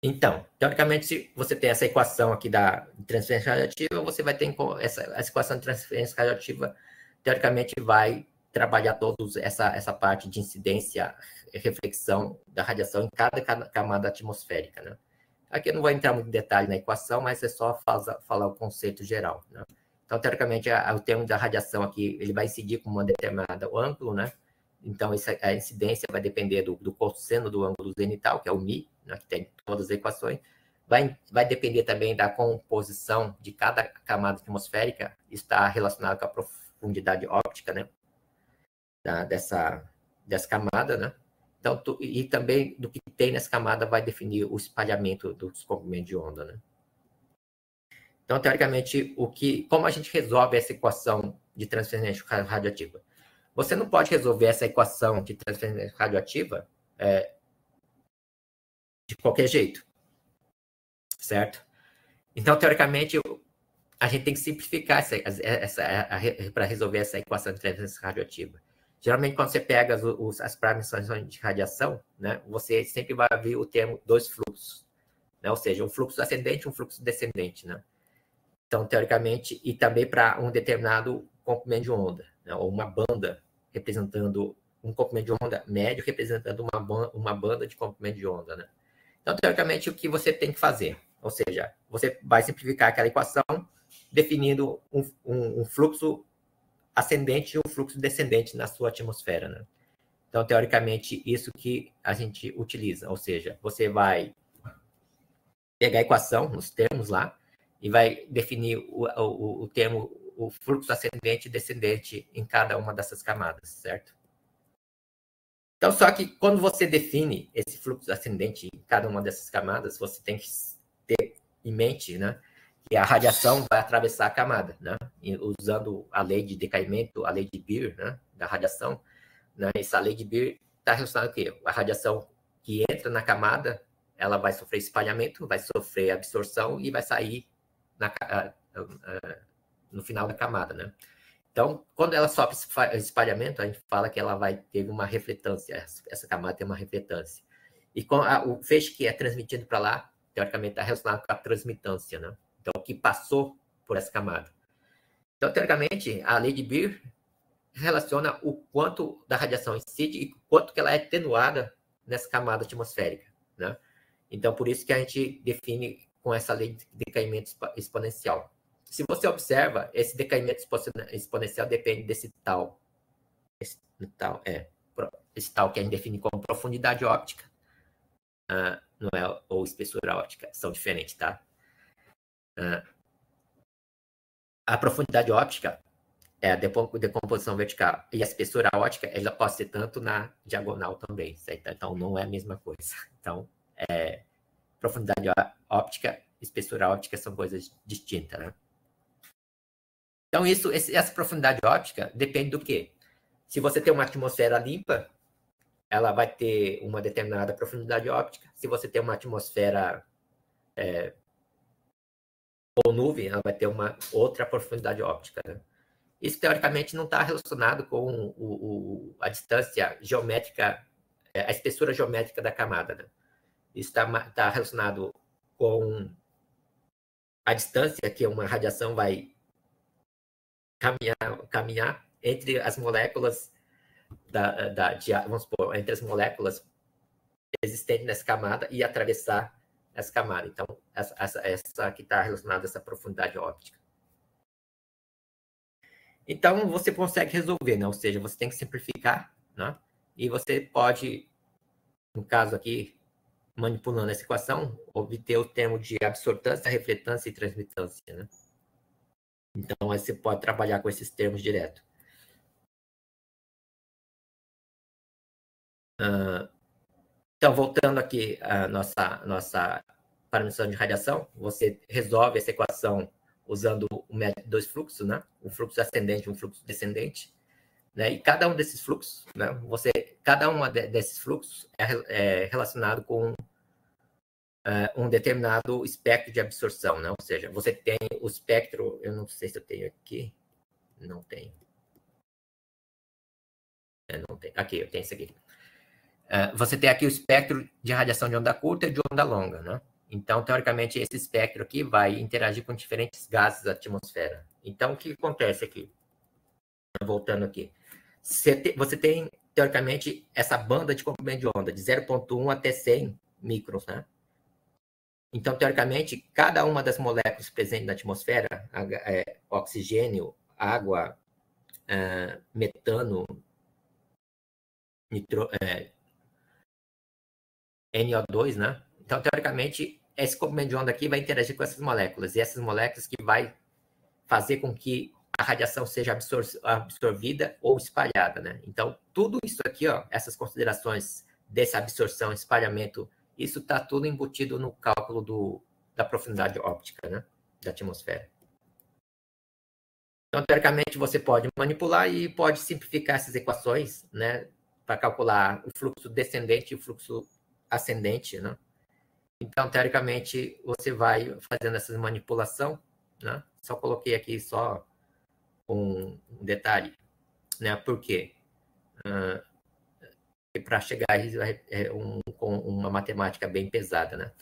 A: Então, teoricamente, se você tem essa equação aqui da transferência radiativa, você vai ter essa equação de transferência radiativa, teoricamente, vai trabalhar toda essa parte de incidência e reflexão da radiação em cada camada atmosférica, né? Aqui eu não vou entrar muito em detalhe na equação, mas é só falar o conceito geral, né? Então, teoricamente, o termo da radiação aqui, ele vai incidir com um determinado ângulo, né? Então, a incidência vai depender do cosseno do ângulo zenital, que é o μ, né, que tem todas as equações. Vai depender também da composição de cada camada atmosférica, está relacionado com a profundidade óptica, né, dessa camada, né? Então, e também do que tem nessa camada vai definir o espalhamento dos comprimentos de onda, né? Então, teoricamente, como a gente resolve essa equação de transferência radioativa? Você não pode resolver essa equação de transferência radioativa de qualquer jeito, certo? Então, teoricamente, a gente tem que simplificar para resolver essa equação de transferência radioativa. Geralmente, quando você pega as parametrizações de radiação, né, você sempre vai ver o termo dois fluxos, né? Ou seja, um fluxo ascendente e um fluxo descendente, né? Então, teoricamente, e também para um determinado comprimento de onda, né, ou uma banda representando um comprimento de onda médio, representando uma banda de comprimento de onda, né? Então, teoricamente, o que você tem que fazer? Ou seja, você vai simplificar aquela equação definindo um fluxo ascendente e um fluxo descendente na sua atmosfera, né? Então, teoricamente, isso que a gente utiliza. Ou seja, você vai pegar a equação, nos termos lá, e vai definir o termo, o fluxo ascendente e descendente em cada uma dessas camadas, certo? Então, só que quando você define esse fluxo ascendente em cada uma dessas camadas, você tem que ter em mente, né, que a radiação vai atravessar a camada, né, usando a lei de decaimento, a lei de Beer, né, da radiação, né, essa lei de Beer está relacionada com o quê? A radiação que entra na camada, ela vai sofrer espalhamento, vai sofrer absorção e vai sair no final da camada, né? Então, quando ela sofre espalhamento, a gente fala que ela vai ter uma refletância, essa camada tem uma refletância. E com o feixe que é transmitido para lá, teoricamente, está relacionado com a transmitância, né? Então, o que passou por essa camada. Então, teoricamente, a lei de Beer relaciona o quanto da radiação incide e o quanto que ela é atenuada nessa camada atmosférica, né? Então, por isso que a gente define com essa lei de decaimento exponencial. Se você observa, esse decaimento exponencial depende desse tal. Esse tal que a gente define como profundidade óptica, não é, ou espessura óptica, são diferentes, tá? A profundidade óptica é a decomposição vertical, e a espessura óptica ela pode ser tanto na diagonal também, certo? Então, não é a mesma coisa. Então, profundidade óptica e espessura óptica são coisas distintas, né? Então, essa profundidade óptica depende do quê? Se você tem uma atmosfera limpa, ela vai ter uma determinada profundidade óptica. Se você tem uma atmosfera ou nuvem, ela vai ter uma outra profundidade óptica, né? Isso, teoricamente, não está relacionado com a distância geométrica, a espessura geométrica da camada, né? Isso está relacionado com a distância que uma radiação vai caminhar entre as moléculas vamos supor, entre as moléculas existentes nessa camada e atravessar essa camada. Então, essa que está relacionada a essa profundidade óptica. Então, você consegue resolver, né? Ou seja, você tem que simplificar, né? E você pode, no caso aqui, manipulando essa equação, obter o termo de absortância, refletância e transmitância, né? Então, aí você pode trabalhar com esses termos direto. Então, voltando aqui à nossa parametrização de radiação, você resolve essa equação usando o método de dois fluxos, né? Um fluxo ascendente e um fluxo descendente. Né? E cada um desses fluxos, né? Cada um desses fluxos é relacionado com um determinado espectro de absorção, né? Ou seja, você tem o espectro, eu não sei se eu tenho aqui, não tenho. Não tenho. Aqui, eu tenho isso aqui. Você tem aqui o espectro de radiação de onda curta e de onda longa, né? Então, teoricamente, esse espectro aqui vai interagir com diferentes gases da atmosfera. Então, o que acontece aqui? Voltando aqui. Você tem, teoricamente, essa banda de comprimento de onda, de 0,1 até 100 microns, né? Então, teoricamente, cada uma das moléculas presentes na atmosfera, oxigênio, água, metano, NO2, né? Então, teoricamente, esse comprimento de onda aqui vai interagir com essas moléculas, e essas moléculas que vai fazer com que a radiação seja absorvida ou espalhada, né? Então, tudo isso aqui, ó, essas considerações dessa absorção, espalhamento, isso está tudo embutido no cálculo da profundidade óptica, né? Da atmosfera. Então, teoricamente, você pode manipular e pode simplificar essas equações, né? Para calcular o fluxo descendente e o fluxo ascendente, né? Então, teoricamente, você vai fazendo essa manipulação, né? Só coloquei aqui só um detalhe, né? Por quê? Para chegar com uma matemática bem pesada, né?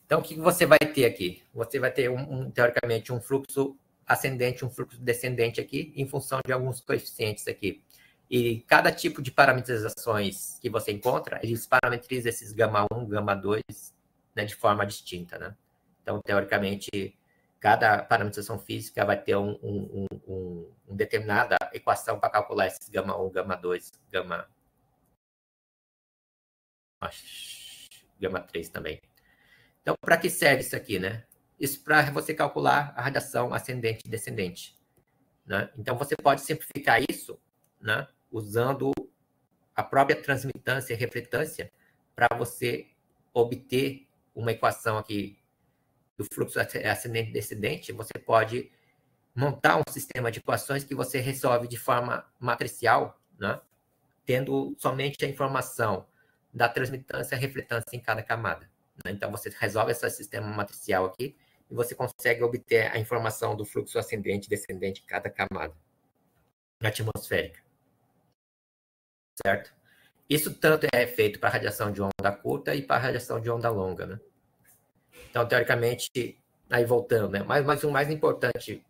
A: Então, o que você vai ter aqui? Você vai ter, teoricamente, um fluxo ascendente, um fluxo descendente aqui, em função de alguns coeficientes aqui. E cada tipo de parametrizações que você encontra, eles parametrizam esses gama 1, gama 2, né, de forma distinta, né? Então, teoricamente, cada parametrização física vai ter uma determinada equação para calcular esses gama 1, gama 2, gama 3 também. Então, para que serve isso aqui, né? Isso para você calcular a radiação ascendente e descendente, né? Então, você pode simplificar isso, né? Usando a própria transmitância e refletância para você obter uma equação aqui do fluxo ascendente e descendente. Você pode montar um sistema de equações que você resolve de forma matricial, né? Tendo somente a informação da transmitância e refletância em cada camada. Né? Então, você resolve esse sistema matricial aqui e você consegue obter a informação do fluxo ascendente e descendente em cada camada atmosférica. Certo? Isso tanto é feito para radiação de onda curta e para radiação de onda longa. Né? Então, teoricamente, aí voltando, né? Mas o mais importante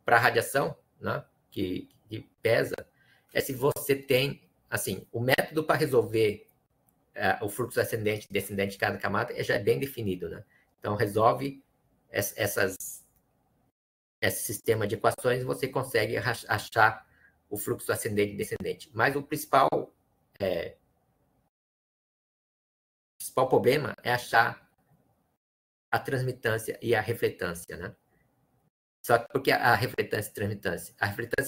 A: para a radiação, né? que pesa, é se você tem, assim, o método para resolver o fluxo ascendente e descendente de cada camada já é bem definido, né? Então, resolve esse sistema de equações, você consegue achar o fluxo ascendente e descendente. Mas o principal problema é achar a transmitância e a refletância, né? Só que porque a refletância e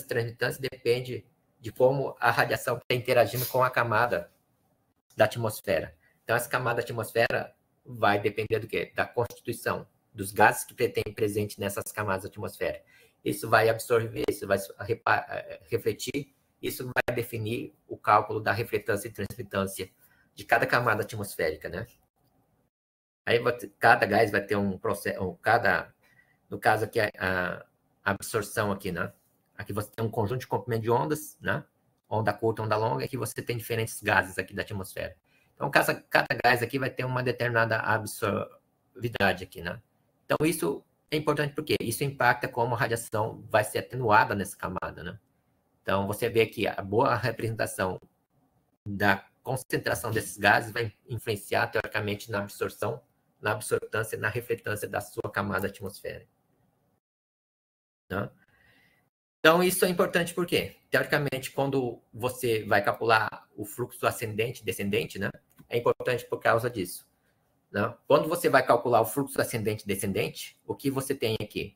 A: transmitância depende de como a radiação está interagindo com a camada da atmosfera. Então, essa camada da atmosfera vai depender do quê? Da constituição dos gases que tem presente nessas camadas da atmosfera. Isso vai absorver, isso vai refletir, isso vai definir o cálculo da refletância e transmitância de cada camada atmosférica, né? Aí cada gás vai ter um processo, no caso aqui a absorção aqui, né? Aqui você tem um conjunto de comprimento de ondas, né? Onda curta, onda longa, aqui você tem diferentes gases aqui da atmosfera. Então, cada gás aqui vai ter uma determinada absorvidade aqui, né? Então, isso é importante porque isso impacta como a radiação vai ser atenuada nessa camada, né? Então, você vê aqui a boa representação da concentração desses gases vai influenciar, teoricamente, na absorção, na absortância, na refletância da sua camada atmosférica. Né? Então, isso é importante porque, teoricamente, quando você vai calcular o fluxo ascendente e descendente, né, é importante por causa disso. Né? Quando você vai calcular o fluxo ascendente e descendente, o que você tem aqui?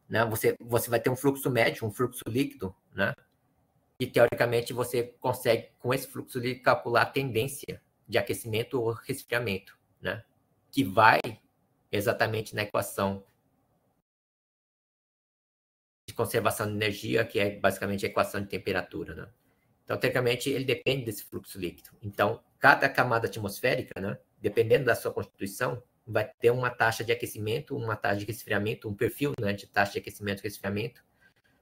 A: Né? Você vai ter um fluxo médio, um fluxo líquido, né? E, teoricamente, você consegue, com esse fluxo líquido, calcular a tendência de aquecimento ou resfriamento, né? Que vai exatamente na equação de conservação de energia, que é basicamente a equação de temperatura, né? Então, teoricamente, ele depende desse fluxo líquido. Então, cada camada atmosférica, né, dependendo da sua constituição, vai ter uma taxa de aquecimento, uma taxa de resfriamento, um perfil, né, de taxa de aquecimento e resfriamento,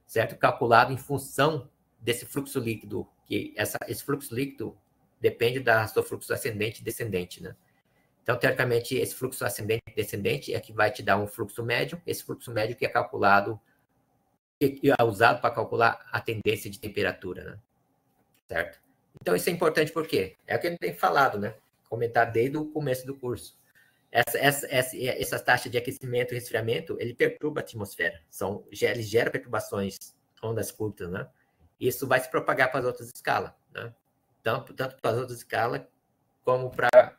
A: certo? Calculado em função desse fluxo líquido, que esse fluxo líquido depende do seu fluxo ascendente e descendente, né? Então, teoricamente, esse fluxo ascendente e descendente é que vai te dar um fluxo médio, esse fluxo médio que é calculado, que é usado para calcular a tendência de temperatura, né? Certo? Então, isso é importante porque é o que a gente tem falado, né? Comentar desde o começo do curso. Essa taxa de aquecimento e resfriamento, ele perturba a atmosfera. Ele gera perturbações, ondas curtas, né? Isso vai se propagar para as outras escalas, né? Tanto para as outras escalas, como para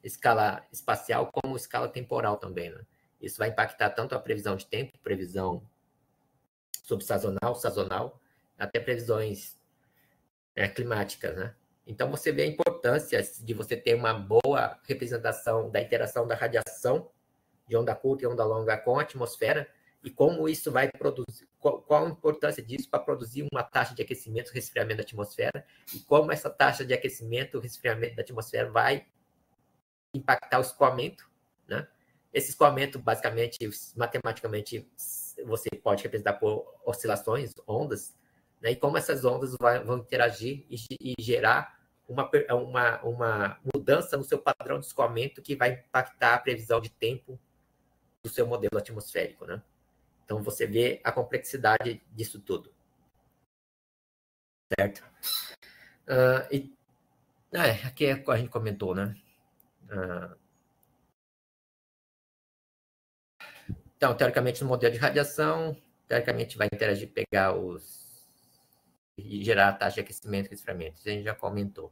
A: escala espacial, como escala temporal também, né? Isso vai impactar tanto a previsão de tempo, previsão subsazonal, sazonal, até previsões climáticas, né? Então, você vê a importância de você ter uma boa representação da interação da radiação de onda curta e onda longa com a atmosfera e como isso vai produzir, qual a importância disso para produzir uma taxa de aquecimento e resfriamento da atmosfera e como essa taxa de aquecimento e resfriamento da atmosfera vai impactar o escoamento, né? Esse escoamento, basicamente, matematicamente, você pode representar por oscilações, ondas, né? E como essas ondas vão interagir e gerar uma mudança no seu padrão de escoamento que vai impactar a previsão de tempo do seu modelo atmosférico, né? Então, você vê a complexidade disso tudo. Certo? Aqui a gente comentou, né? Então, teoricamente, no modelo de radiação, teoricamente vai interagir, pegar e gerar a taxa de aquecimento e resfriamento. Isso a gente já comentou.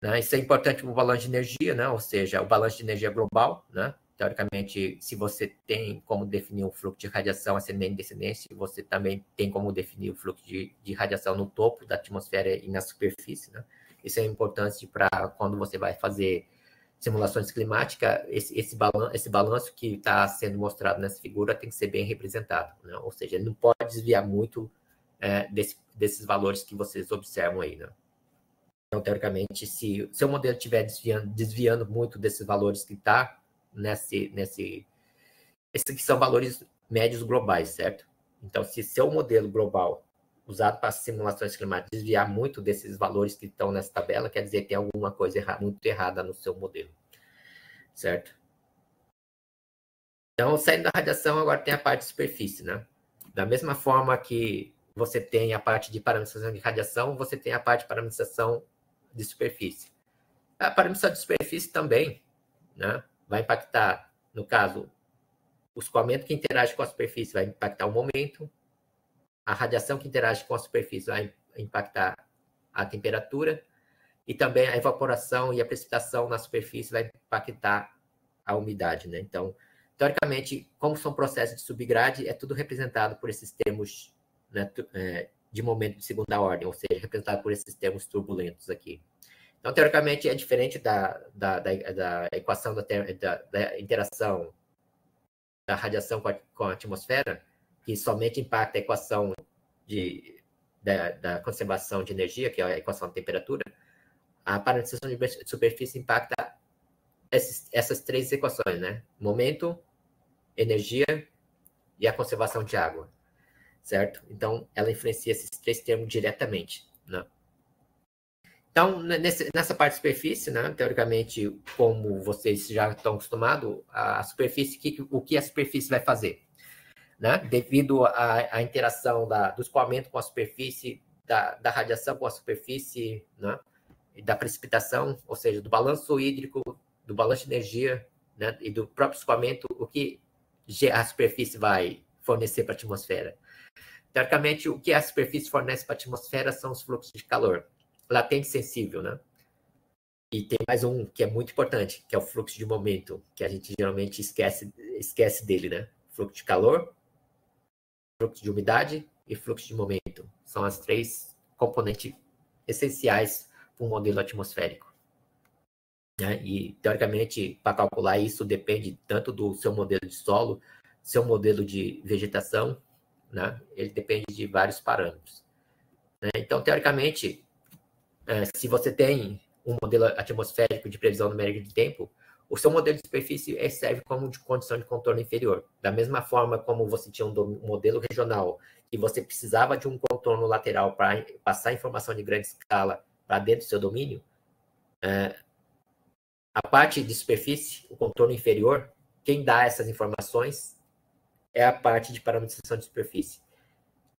A: Né? Isso é importante para o balanço de energia, né? Ou seja, o balanço de energia global, né? Teoricamente, se você tem como definir um fluxo de radiação ascendente e descendente, você também tem como definir o fluxo de radiação no topo da atmosfera e na superfície, né? Isso é importante para quando você vai fazer simulações climáticas, esse balanço que está sendo mostrado nessa figura tem que ser bem representado, né? Ou seja, ele não pode desviar muito desses valores que vocês observam aí, né? Então, teoricamente, se o seu modelo estiver desviando muito desses valores que está esses que são valores médios globais, certo? Então, se seu modelo global usado para simulações climáticas desviar muito desses valores que estão nessa tabela, quer dizer que tem alguma coisa muito errada no seu modelo, certo? Então, saindo da radiação, agora tem a parte de superfície, né? Da mesma forma que você tem a parte de parametrização de radiação, você tem a parte de parametrização de superfície. A parametrização de superfície também, né, vai impactar, no caso, o escoamento que interage com a superfície vai impactar o momento, a radiação que interage com a superfície vai impactar a temperatura, e também a evaporação e a precipitação na superfície vai impactar a umidade, né? Então, teoricamente, como são processos de subgrade, é tudo representado por esses termos, né, de momento de segunda ordem, ou seja, representado por esses termos turbulentos aqui. Então, teoricamente, é diferente da equação da interação da radiação com a atmosfera, que somente impacta a equação da conservação de energia, que é a equação da temperatura. A parametrização de superfície impacta essas três equações, né? Momento, energia e a conservação de água, certo? Então, ela influencia esses três termos diretamente, né? Então, nessa parte de superfície, né, teoricamente, como vocês já estão acostumados, a superfície, o que a superfície vai fazer? Né? Devido à interação do escoamento com a superfície, da radiação com a superfície, né, e da precipitação, ou seja, do balanço hídrico, do balanço de energia, né, e do próprio escoamento, o que a superfície vai fornecer para a atmosfera? Teoricamente, o que a superfície fornece para a atmosfera são os fluxos de calor, latente e sensível, né? E tem mais um que é muito importante, que é o fluxo de momento, que a gente geralmente esquece dele, né? Fluxo de calor, fluxo de umidade e fluxo de momento. São as 3 componentes essenciais para um modelo atmosférico. Né? E, teoricamente, para calcular isso, depende tanto do seu modelo de solo, seu modelo de vegetação, né? Ele depende de vários parâmetros. Né? Então, teoricamente, se você tem um modelo atmosférico de previsão numérica de tempo, o seu modelo de superfície serve como de condição de contorno inferior. Da mesma forma como você tinha um modelo regional e você precisava de um contorno lateral para passar informação de grande escala para dentro do seu domínio, a parte de superfície, o contorno inferior, quem dá essas informações é a parte de parametrização de superfície.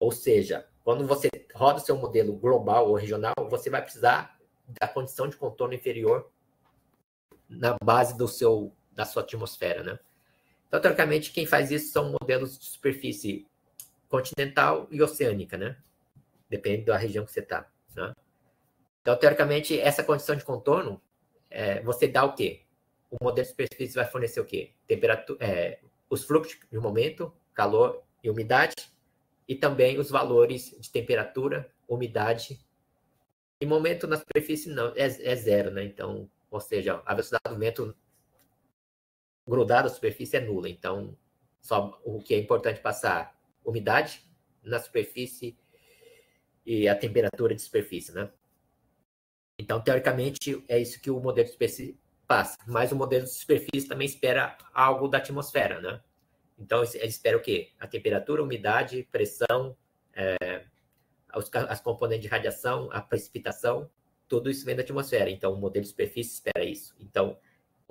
A: Ou seja, quando você roda o seu modelo global ou regional, você vai precisar da condição de contorno inferior na base da sua atmosfera, né? Então, teoricamente, quem faz isso são modelos de superfície continental e oceânica, né? Depende da região que você está, né? Então, teoricamente, essa condição de contorno, você dá o quê? O modelo de superfície vai fornecer o quê? Temperatura, os fluxos de momento, calor e umidade, e também os valores de temperatura, umidade. E momento na superfície não, é zero, né? Então, ou seja, a velocidade do vento grudado à superfície é nula. Então, só o que é importante passar umidade na superfície e a temperatura de superfície, né? Então, teoricamente, é isso que o modelo de superfície passa. Mas o modelo de superfície também espera algo da atmosfera, né? Então, ele espera o quê? A temperatura, umidade, pressão, as componentes de radiação, a precipitação, tudo isso vem da atmosfera. Então, o modelo de superfície espera isso. Então,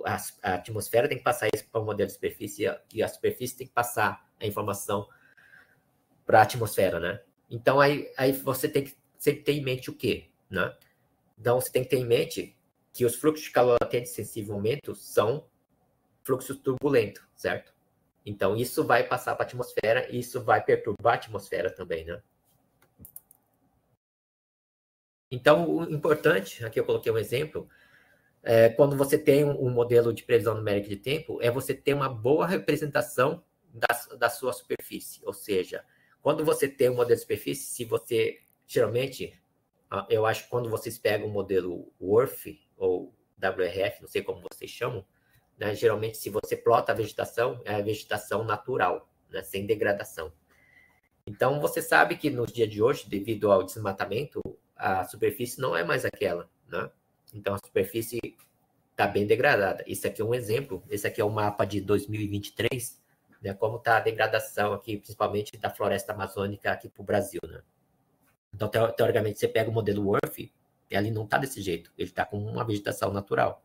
A: a atmosfera tem que passar isso para o modelo de superfície e a superfície tem que passar a informação para a atmosfera, né? Então, aí você tem que sempre ter em mente o quê, né? Então, você tem que ter em mente que os fluxos de calor latente sensível aumento são fluxos turbulentos, certo? Então, isso vai passar para a atmosfera e isso vai perturbar a atmosfera também, né? Então, o importante, aqui eu coloquei um exemplo, quando você tem um modelo de previsão numérica de tempo, é você ter uma boa representação da sua superfície. Ou seja, quando você tem um modelo de superfície, se você, geralmente, eu acho que quando vocês pegam o modelo WRF ou WRF, não sei como vocês chamam, né, geralmente, se você plota a vegetação, é a vegetação natural, né, sem degradação. Então, você sabe que nos dias de hoje, devido ao desmatamento, a superfície não é mais aquela, né? Então, a superfície está bem degradada. Esse aqui é um exemplo. Esse aqui é o mapa de 2023, né? Como está a degradação aqui, principalmente da floresta amazônica aqui para o Brasil, né? Então, teoricamente, você pega o modelo WRF, e ali não está desse jeito. Ele está com uma vegetação natural.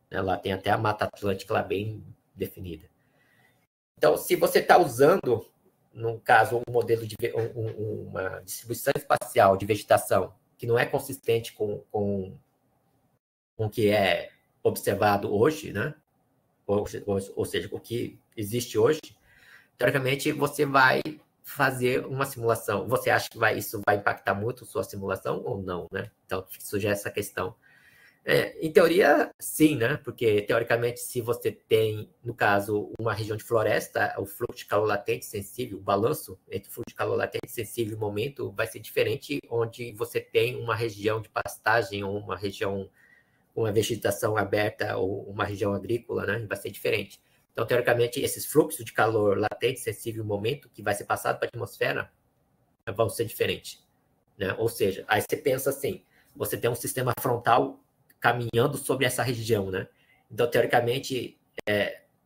A: Né? Lá tem até a Mata Atlântica lá bem definida. Então, se você está usando, no caso, um modelo de uma distribuição espacial de vegetação que não é consistente com o que é observado hoje, né? Ou seja, o que existe hoje, teoricamente você vai fazer uma simulação. Você acha que isso vai impactar muito a sua simulação ou não, né? Então, surge essa questão. Em teoria, sim, né? Porque, teoricamente, se você tem, no caso, uma região de floresta, o fluxo de calor latente sensível, o balanço entre o fluxo de calor latente sensível e momento vai ser diferente onde você tem uma região de pastagem ou uma região com a vegetação aberta ou uma região agrícola, né? Vai ser diferente. Então, teoricamente, esses fluxos de calor latente sensível e momento que vai ser passado para a atmosfera vão ser diferentes, né? Ou seja, aí você pensa assim, você tem um sistema frontal caminhando sobre essa região, né? Então, teoricamente,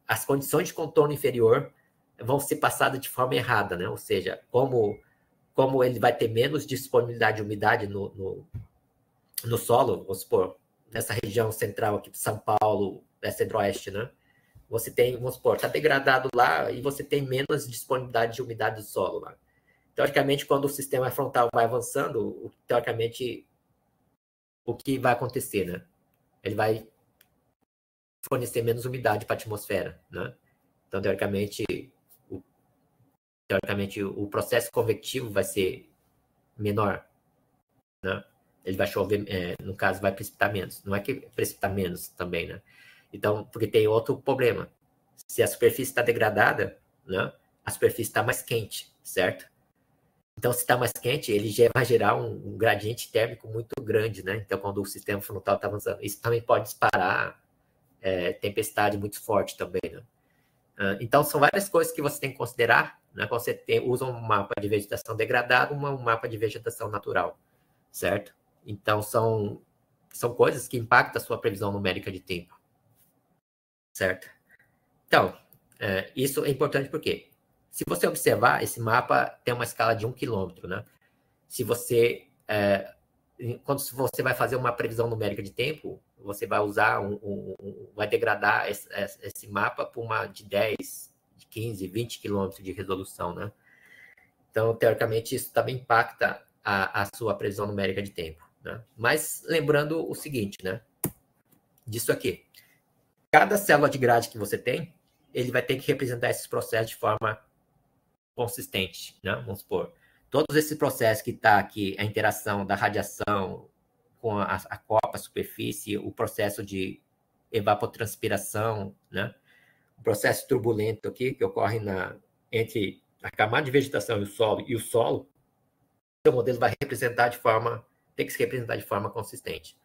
A: as condições de contorno inferior vão ser passadas de forma errada, né? Ou seja, como ele vai ter menos disponibilidade de umidade no solo, vamos supor, nessa região central aqui de São Paulo, centro-oeste, né? Você tem, vamos supor, está degradado lá e você tem menos disponibilidade de umidade do solo lá. Teoricamente, quando o sistema frontal vai avançando, teoricamente, o que vai acontecer, né? Ele vai fornecer menos umidade para a atmosfera, né? Então, teoricamente, teoricamente, o processo convectivo vai ser menor, né? Ele vai chover, no caso, vai precipitar menos. Não é que precipitar menos também, né? Então, porque tem outro problema. Se a superfície está degradada, né, a superfície está mais quente, certo? Então, se está mais quente, ele já vai gerar um gradiente térmico muito grande, né? Então, quando o sistema frontal está avançando, isso também pode disparar tempestade muito forte também, né? Então, são várias coisas que você tem que considerar, né? Quando você usa um mapa de vegetação degradado, um mapa de vegetação natural, certo? Então, são coisas que impactam a sua previsão numérica de tempo, certo? Então, isso é importante porque, se você observar, esse mapa tem uma escala de 1 quilômetro, né? Se você, quando você vai fazer uma previsão numérica de tempo, você vai usar vai degradar esse mapa por uma de 10, de 15, 20 quilômetros de resolução, né? Então, teoricamente, isso também impacta a sua previsão numérica de tempo, né? Mas lembrando o seguinte, né? Disso aqui. Cada célula de grade que você tem, ele vai ter que representar esses processos de forma consistente, né? Vamos supor, todos esses processos que está aqui, a interação da radiação com a copa, a superfície, o processo de evapotranspiração, né? O processo turbulento aqui, que ocorre entre a camada de vegetação e o solo, o modelo vai representar tem que se representar de forma consistente,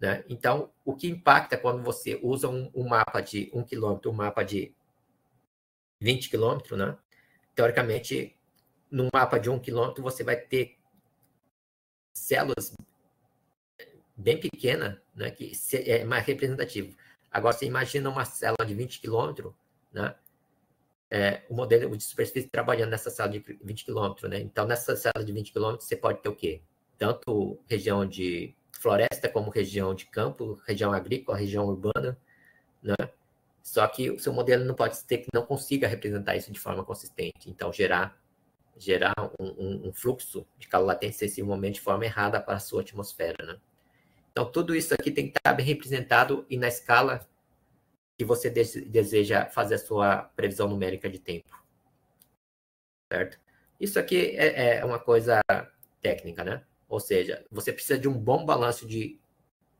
A: né? Então, o que impacta quando você usa um mapa de 1 quilômetro, um mapa de 20 quilômetros, né? Teoricamente, num mapa de 1 quilômetro, você vai ter células bem pequenas, né, que é mais representativo. Agora, você imagina uma célula de 20 quilômetros, né? O modelo de superfície trabalhando nessa célula de 20 quilômetros, né? Então, nessa célula de 20 quilômetros, você pode ter o quê? Tanto região de floresta, como região de campo, região agrícola, região urbana, né? Só que o seu modelo não pode ser que não consiga representar isso de forma consistente. Então, gerar um fluxo de calor latente sensivelmente de forma errada para a sua atmosfera, né? Então, tudo isso aqui tem que estar bem representado e na escala que você deseja fazer a sua previsão numérica de tempo, certo? Isso aqui é uma coisa técnica, né? Ou seja, você precisa de um bom balanço de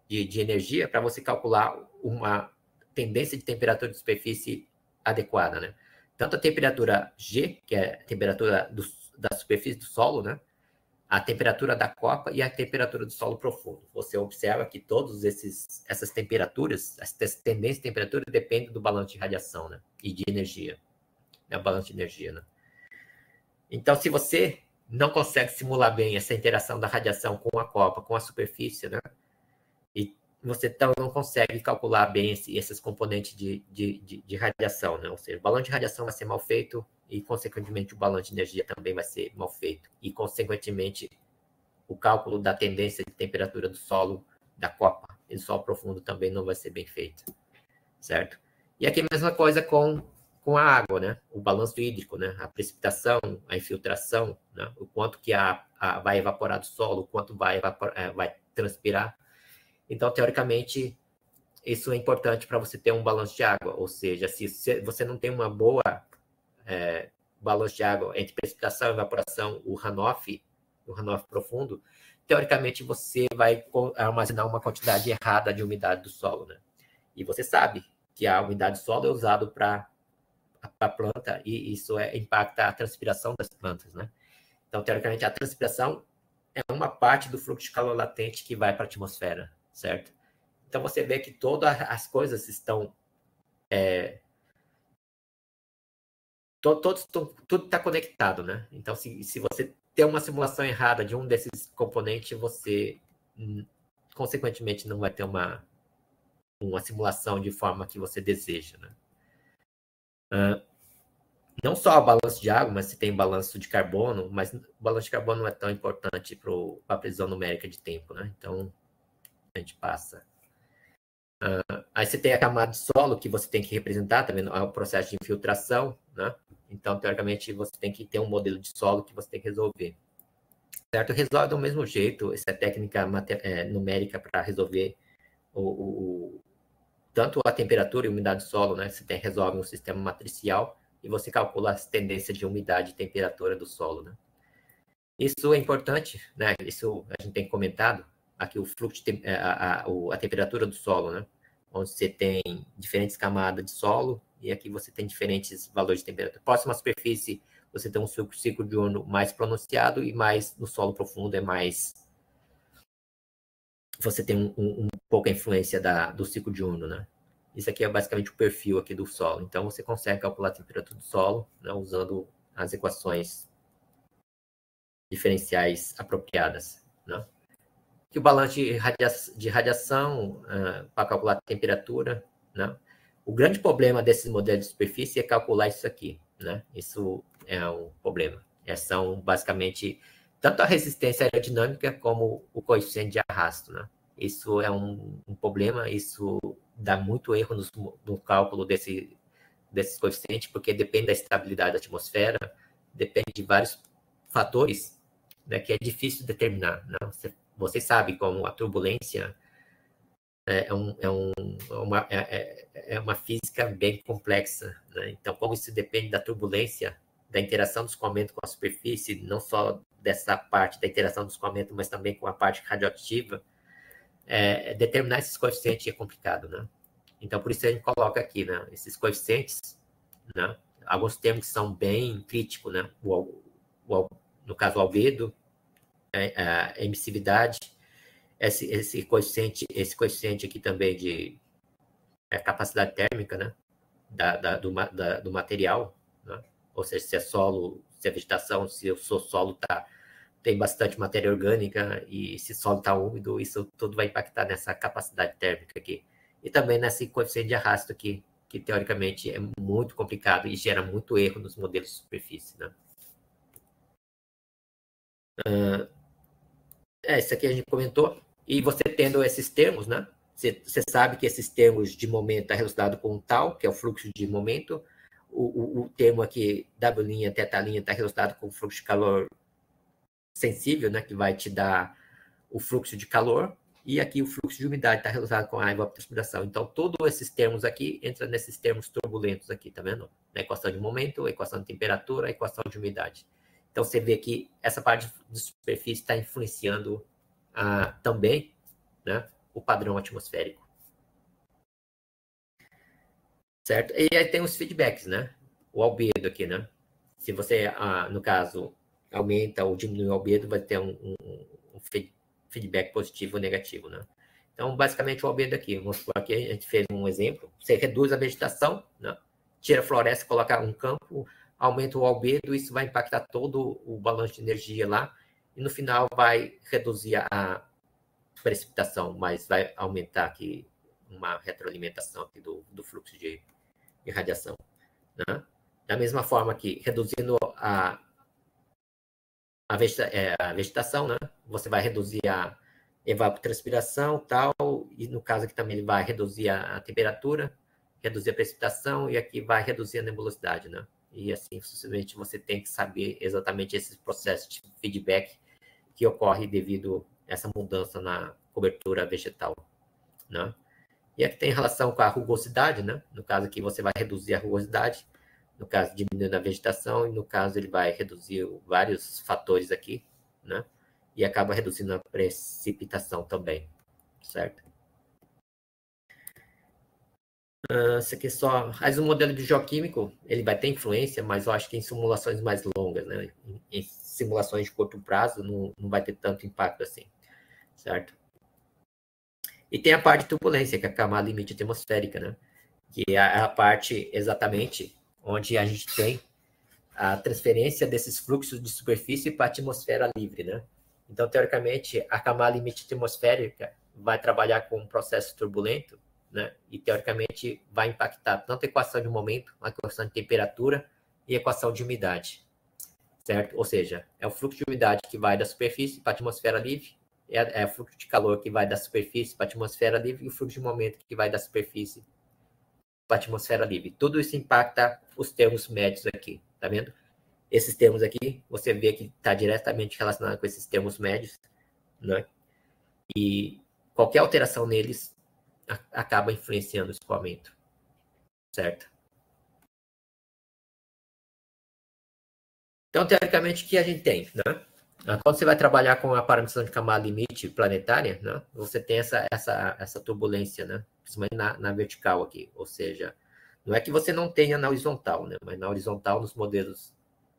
A: energia para você calcular uma tendência de temperatura de superfície adequada, né? Tanto a temperatura G, que é a temperatura da superfície do solo, né? A temperatura da copa e a temperatura do solo profundo. Você observa que todas essas temperaturas, essas tendências de temperatura dependem do balanço de radiação, né? E de energia, né? O balanço de energia, né? Então, se você não consegue simular bem essa interação da radiação com a copa, com a superfície, né? E você então não consegue calcular bem esses componentes de radiação, né? Ou seja, o balanço de radiação vai ser mal feito e, consequentemente, o balanço de energia também vai ser mal feito. E, consequentemente, o cálculo da tendência de temperatura do solo, da copa e do solo profundo também não vai ser bem feito, certo? E aqui a mesma coisa com a água, né? O balanço hídrico, né? A precipitação, a infiltração, né? O quanto que vai evaporar do solo, o quanto vai transpirar. Então, teoricamente, isso é importante para você ter um balanço de água. Ou seja, se você não tem uma boa balanço de água entre precipitação e evaporação, o runoff profundo, teoricamente você vai armazenar uma quantidade errada de umidade do solo, né? E você sabe que a umidade do solo é usada para a planta e isso impacta a transpiração das plantas, né? Então, teoricamente, a transpiração é uma parte do fluxo de calor latente que vai para a atmosfera, certo? Então, você vê que todas as coisas estão... tudo está conectado, né? Então, se você tem uma simulação errada de um desses componentes, você, consequentemente, não vai ter uma simulação de forma que você deseja, né? Não só o balanço de água, mas se tem balanço de carbono, mas o balanço de carbono não é tão importante para a previsão numérica de tempo, né? Então, a gente passa. Aí você tem a camada de solo que você tem que representar, também é o processo de infiltração, né? Então, teoricamente, você tem que ter um modelo de solo que você tem que resolver. Certo? Resolve do mesmo jeito, essa técnica numérica para resolver tanto a temperatura e a umidade do solo, né? Você resolve um sistema matricial, e você calcula as tendências de umidade e temperatura do solo, né? Isso é importante, né? Isso a gente tem comentado aqui, o fluxo, a temperatura do solo, né? Onde você tem diferentes camadas de solo e aqui você tem diferentes valores de temperatura. Próxima à superfície, você tem um ciclo diurno mais pronunciado e mais no solo profundo é mais... Você tem pouca influência do ciclo diurno, né? Isso aqui é basicamente o perfil aqui do solo. Então, você consegue calcular a temperatura do solo, né, usando as equações diferenciais apropriadas, né? E o balanço de radiação para calcular a temperatura, né? O grande problema desses modelos de superfície é calcular isso aqui, né? Isso é um problema. São basicamente tanto a resistência aerodinâmica como o coeficiente de arrasto, né? Isso é um problema, isso dá muito erro no cálculo desses coeficientes, porque depende da estabilidade da atmosfera, depende de vários fatores, né, que é difícil determinar, né? Você sabe como a turbulência é uma física bem complexa, né? Então, como isso depende da turbulência, da interação do escoamento com a superfície, não só dessa parte da interação do escoamento, mas também com a parte radioativa, determinar esses coeficientes é complicado, né? Então, por isso a gente coloca aqui, né, esses coeficientes, né? Alguns termos que são bem críticos, né? No caso, o albedo, a emissividade, esse coeficiente aqui também de capacidade térmica, né? Do material, né? Ou seja, se é solo, se é vegetação, se o seu solo tem bastante matéria orgânica e se o solo está úmido, isso tudo vai impactar nessa capacidade térmica aqui. E também nesse coeficiente de arrasto aqui, que teoricamente é muito complicado e gera muito erro nos modelos de superfície, né? Isso aqui a gente comentou. E você tendo esses termos, né? Você sabe que esses termos de momento é resultado com tal, que é o fluxo de momento. O termo aqui, W', θ', está resultado com o fluxo de calor sensível, né? Que vai te dar o fluxo de calor. E aqui o fluxo de umidade está relacionado com a evapotranspiração. Então, todos esses termos aqui entram nesses termos turbulentos aqui, tá vendo? Na equação de momento, a equação de temperatura, a equação de umidade. Então, você vê que essa parte de superfície está influenciando também, né, o padrão atmosférico. Certo? E aí tem os feedbacks, né? O albedo aqui, né? Se você, no caso, aumenta ou diminui o albedo, vai ter um feedback positivo ou negativo, né? Então, basicamente, o albedo aqui, vamos supor aqui, a gente fez um exemplo, você reduz a vegetação, né? Tira a floresta, coloca um campo, aumenta o albedo, isso vai impactar todo o balanço de energia lá, e no final vai reduzir a precipitação, mas vai aumentar aqui uma retroalimentação aqui do fluxo de radiação, né? Da mesma forma que, reduzindo a vegetação, né? Você vai reduzir a evapotranspiração, tal, e no caso aqui também ele vai reduzir a temperatura, reduzir a precipitação, e aqui vai reduzir a nebulosidade, né? E assim, sucessivamente, você tem que saber exatamente esses processos de feedback que ocorre devido a essa mudança na cobertura vegetal, né? E aqui tem relação com a rugosidade, né? No caso aqui você vai reduzir a rugosidade, no caso diminuindo a vegetação, e no caso ele vai reduzir vários fatores aqui, né? E acaba reduzindo a precipitação também, certo? Isso aqui é só... Mas o modelo de geoquímico, ele vai ter influência, mas eu acho que em simulações mais longas, né? Em simulações de curto prazo, não vai ter tanto impacto assim, certo? E tem a parte de turbulência, que é a camada limite atmosférica, né? Que é a parte exatamente onde a gente tem a transferência desses fluxos de superfície para a atmosfera livre, né? Então, teoricamente, a camada limite atmosférica vai trabalhar com um processo turbulento, né? E, teoricamente, vai impactar tanto a equação de momento, a equação de temperatura e a equação de umidade, certo? Ou seja, é o fluxo de umidade que vai da superfície para a atmosfera livre, é o fluxo de calor que vai da superfície para a atmosfera livre e o fluxo de momento que vai da superfície para a atmosfera livre. Tudo isso impacta os termos médios aqui, tá vendo? Esses termos aqui, você vê que está diretamente relacionado com esses termos médios, né? E qualquer alteração neles acaba influenciando o escoamento, certo? Então, teoricamente, o que a gente tem, né? Quando você vai trabalhar com a parametrização de camada limite planetária, né, você tem essa turbulência, né, principalmente na vertical aqui. Ou seja, não é que você não tenha na horizontal, né, mas na horizontal, nos modelos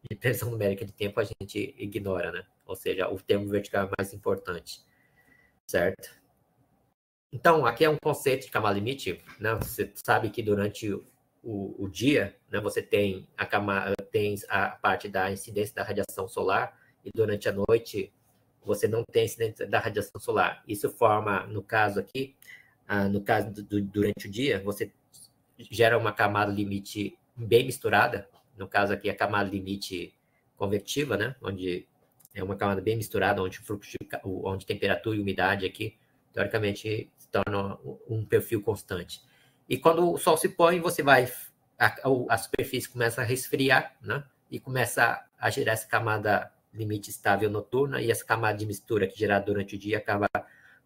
A: de tensão numérica de tempo, a gente ignora, né? Ou seja, o termo vertical é mais importante, certo? Então, aqui é um conceito de camada limite, né? Você sabe que durante o dia, né, você tem a parte da incidência da radiação solar, e durante a noite você não tem incidência da radiação solar. Isso forma, no caso aqui, durante o dia, você gera uma camada limite bem misturada, no caso aqui a camada limite convectiva, né, onde é uma camada bem misturada, onde o fluxo, onde temperatura e umidade aqui, teoricamente, se torna um perfil constante. E quando o sol se põe, a superfície começa a resfriar, né, e começa a gerar essa camada limite estável noturna, e essa camada de mistura que é gerada durante o dia acaba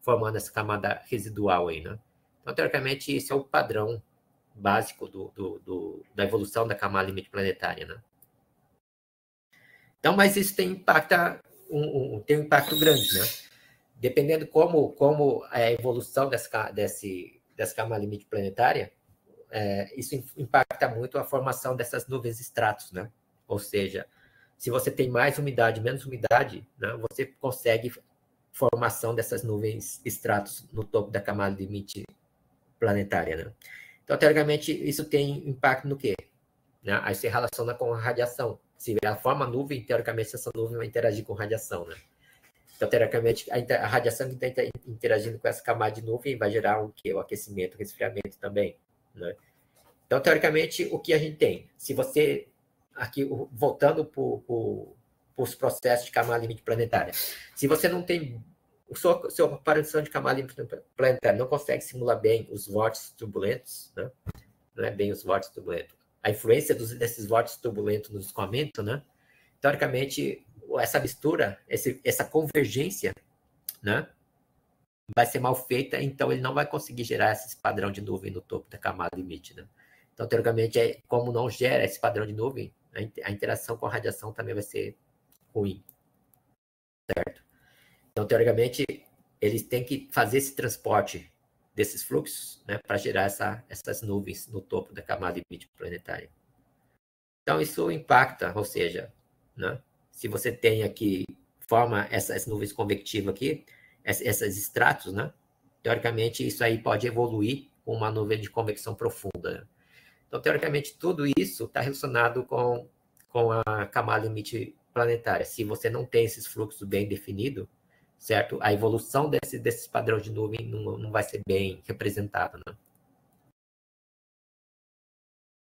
A: formando essa camada residual aí, né? Então, teoricamente, esse é o padrão básico da evolução da camada limite planetária, né? Então, mas isso tem um impacto grande, né? Dependendo como a evolução dessa camada limite planetária, isso impacta muito a formação dessas nuvens estratos, né? Ou seja, se você tem mais umidade, menos umidade, né, você consegue formação dessas nuvens estratos no topo da camada limite planetária, né? Então, teoricamente, isso tem impacto no quê? Né? Aí se relaciona com a radiação. Se ela forma nuvem, teoricamente, essa nuvem vai interagir com radiação, né? Então, teoricamente, a radiação que está interagindo com essa camada de nuvem vai gerar o quê? O aquecimento, o resfriamento também, né? Então, teoricamente, o que a gente tem? Se você, aqui, voltando para os processos de camada limite planetária, se você não tem, sua aparição de camada limite planetária não consegue simular bem os vórtices turbulentos, né? Não é bem os vórtices turbulentos, a influência desses vórtices turbulentos no escoamento, né? Teoricamente, essa mistura, essa convergência, né, vai ser mal feita, então ele não vai conseguir gerar esse padrão de nuvem no topo da camada limite, né? Então, teoricamente, como não gera esse padrão de nuvem, a interação com a radiação também vai ser ruim, certo? Então, teoricamente, eles têm que fazer esse transporte desses fluxos, né, para gerar essas nuvens no topo da camada limite planetária. Então, isso impacta, ou seja, né, se você tem aqui, forma essas nuvens convectivas aqui, esses estratos, né, teoricamente, isso aí pode evoluir com uma nuvem de convecção profunda, né? Então, teoricamente, tudo isso está relacionado com a camada limite planetária. Se você não tem esses fluxos bem definidos, certo? A evolução desses padrões de nuvem não vai ser bem representada, né?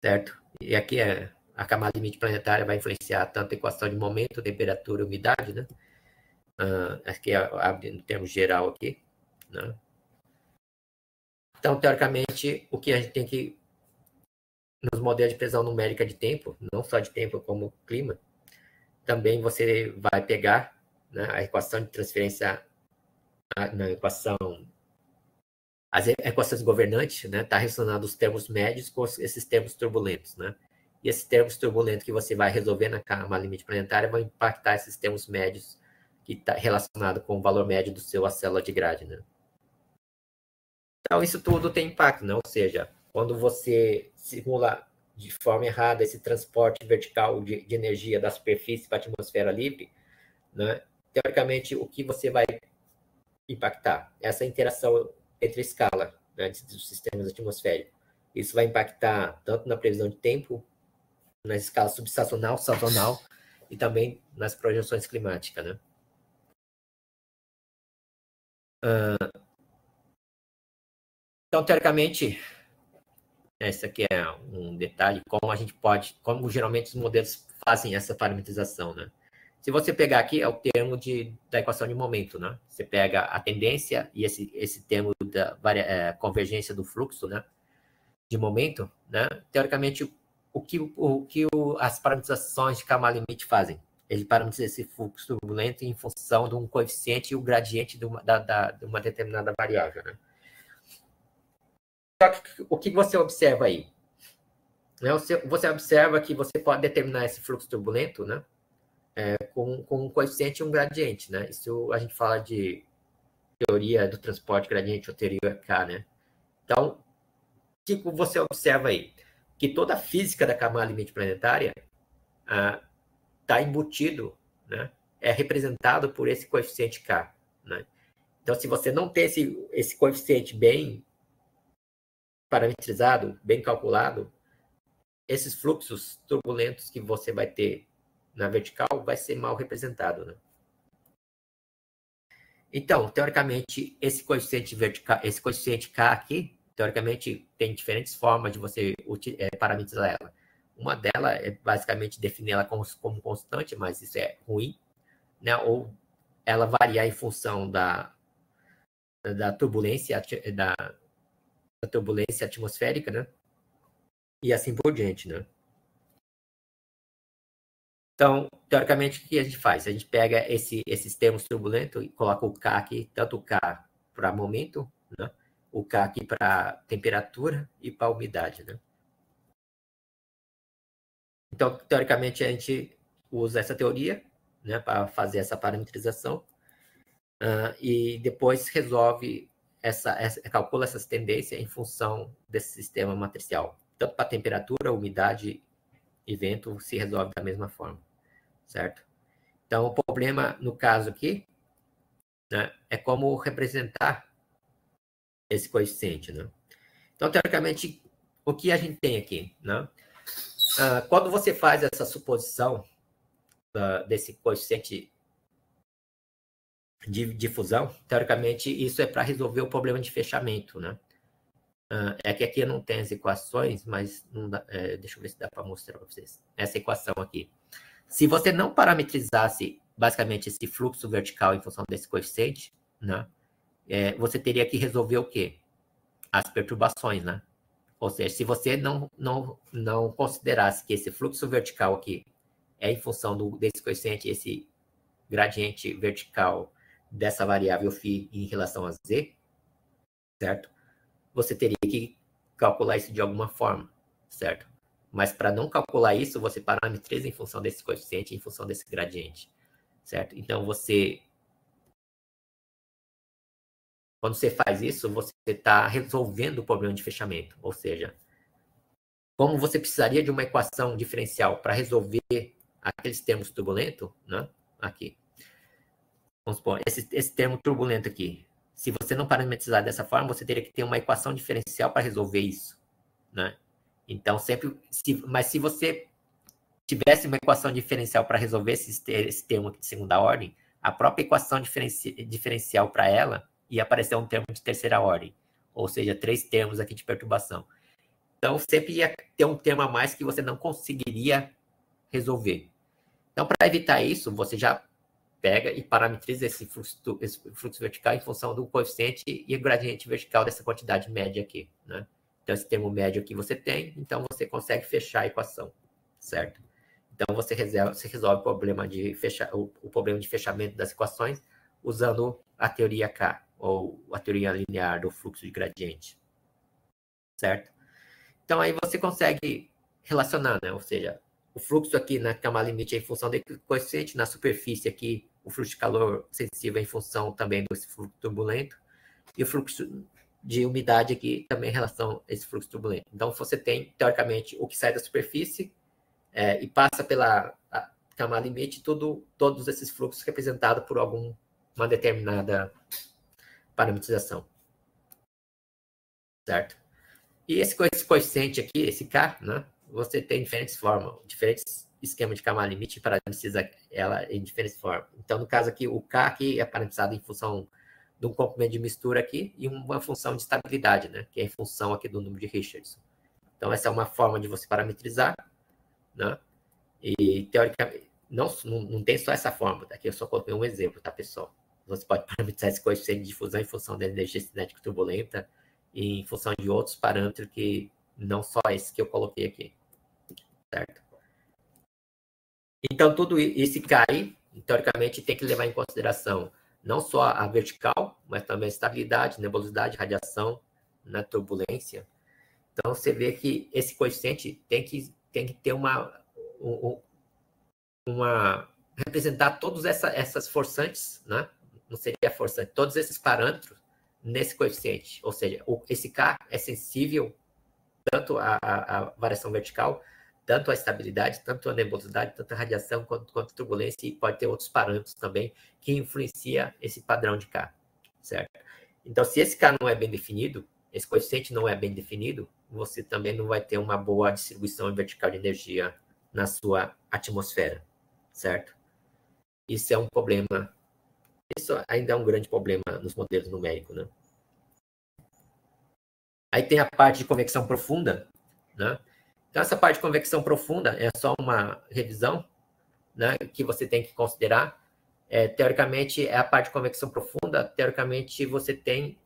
A: Certo? E aqui a camada limite planetária vai influenciar tanto a equação de momento, temperatura e umidade, né? Aqui é no termo geral aqui, né? Então, teoricamente, o que a gente tem que nos modelos de precisão numérica de tempo, não só de tempo como clima, também você vai pegar, né, a equação de transferência na equação, as equações governantes, né, está relacionado os termos médios com esses termos turbulentos, né? E esses termos turbulentos que você vai resolver na camada limite planetária vão impactar esses termos médios que está relacionado com o valor médio do seu célula de grade, né? Então, isso tudo tem impacto, né? Ou seja, quando você simula de forma errada esse transporte vertical de energia da superfície para a atmosfera livre, né? Teoricamente, o que você vai impactar? Essa interação entre escala, né, dos sistemas atmosféricos. Isso vai impactar tanto na previsão de tempo, na escala subestacional, sazonal e também nas projeções climáticas, né? Então, teoricamente, esse aqui é um detalhe, como geralmente os modelos fazem essa parametrização, né? Se você pegar aqui, é o termo da equação de momento, né? Você pega a tendência e esse termo da convergência do fluxo, né, de momento, né? Teoricamente, as parametrizações de camada limite fazem? Ele parametriza esse fluxo turbulento em função de um coeficiente e o gradiente de uma determinada variável, né? Só que o que você observa aí? Você observa que você pode determinar esse fluxo turbulento, né, com um coeficiente e um gradiente, né? Isso a gente fala de teoria do transporte gradiente ou teoria K, né? Então, o que você observa aí? Que toda a física da camada limite planetária está embutido, né? É representado por esse coeficiente K, né? Então, se você não tem esse coeficiente bem parametrizado, bem calculado, esses fluxos turbulentos que você vai ter na vertical vai ser mal representado, né? Então, teoricamente, esse coeficiente vertical, esse coeficiente K aqui, teoricamente, tem diferentes formas de você parametrizar ela. Uma delas é basicamente definir ela como constante, mas isso é ruim, né? Ou ela variar em função da turbulência, da turbulência atmosférica, né? E assim por diante, né? Então, teoricamente, o que a gente faz? A gente pega esses termos turbulentos e coloca o K aqui, tanto o K para momento, né? O K aqui para temperatura e para umidade, né? Então, teoricamente, a gente usa essa teoria, né, para fazer essa parametrização e depois resolve calcula essas tendências em função desse sistema matricial. Tanto para temperatura, umidade e vento se resolve da mesma forma, certo? Então, o problema, no caso aqui, né, é como representar esse coeficiente, né? Então, teoricamente, o que a gente tem aqui, né? Quando você faz essa suposição desse coeficiente de difusão, teoricamente, isso é para resolver o problema de fechamento, né? É que aqui eu não tenho as equações, mas não dá, deixa eu ver se dá para mostrar para vocês. Essa equação aqui. Se você não parametrizasse, basicamente, esse fluxo vertical em função desse coeficiente, né? Você teria que resolver o quê? As perturbações, né? Ou seja, se você não considerasse que esse fluxo vertical aqui é em função desse coeficiente, esse gradiente vertical dessa variável φ em relação a z, certo? Você teria que calcular isso de alguma forma, certo? Mas para não calcular isso, você parametriza em função desse coeficiente, em função desse gradiente, certo? Então, quando você faz isso, você está resolvendo o problema de fechamento, ou seja, como você precisaria de uma equação diferencial para resolver aqueles termos turbulentos, né? Aqui. Vamos supor, esse termo turbulento aqui. Se você não parametrizar dessa forma, você teria que ter uma equação diferencial para resolver isso, né? Então, mas se você tivesse uma equação diferencial para resolver esse termo de segunda ordem, a própria equação diferencial para ela ia aparecer um termo de terceira ordem, ou seja, 3 termos aqui de perturbação. Então, sempre ia ter um termo a mais que você não conseguiria resolver. Então, para evitar isso, você já pega e parametriza esse fluxo vertical em função do coeficiente e o gradiente vertical dessa quantidade média aqui, né? Então, esse termo médio aqui você tem, então você consegue fechar a equação, certo? Então, você resolve o problema o problema de fechamento das equações usando a teoria K, ou a teoria linear do fluxo de gradiente, certo? Então, aí você consegue relacionar, né? Ou seja, o fluxo aqui na camada limite é em função do coeficiente, na superfície aqui, o fluxo de calor sensível é em função também desse fluxo turbulento, e o fluxo de umidade aqui também em relação a esse fluxo turbulento. Então, você tem, teoricamente, o que sai da superfície e passa pela camada limite, todos esses fluxos representados por alguma determinada parametrização, certo? E esse coeficiente aqui, esse K, né? Você tem diferentes formas, diferentes esquemas de camada limite para parametrizar ela em diferentes formas. Então, no caso aqui, o K aqui é parametrizado em função de um comprimento de mistura aqui e uma função de estabilidade, né? Que é em função aqui do número de Richardson. Então, essa é uma forma de você parametrizar, né? E, teoricamente, não tem só essa forma. Aqui eu só coloquei um exemplo, tá, pessoal? Você pode parametrizar esse coeficiente de difusão em função da energia cinética turbulenta e em função de outros parâmetros que não só esse que eu coloquei aqui, certo? Então, tudo isso cai, teoricamente, tem que levar em consideração não só a vertical, mas também a estabilidade, nebulosidade, radiação, na turbulência. Então, você vê que esse coeficiente tem que ter uma representar todas essas forçantes, né? Não seria forçante, todos esses parâmetros nesse coeficiente. Ou seja, esse K é sensível tanto à variação vertical, tanto à estabilidade, tanto à nebulosidade, tanto à radiação, quanto à turbulência, e pode ter outros parâmetros também que influenciam esse padrão de K, certo? Então, se esse K não é bem definido, esse coeficiente não é bem definido, você também não vai ter uma boa distribuição vertical de energia na sua atmosfera, certo? Isso é um problema, isso ainda é um grande problema nos modelos numéricos, né? Aí tem a parte de convecção profunda, né? Então, essa parte de convecção profunda é só uma revisão, né, que você tem que considerar. Teoricamente, é a parte de convecção profunda. Teoricamente, você tem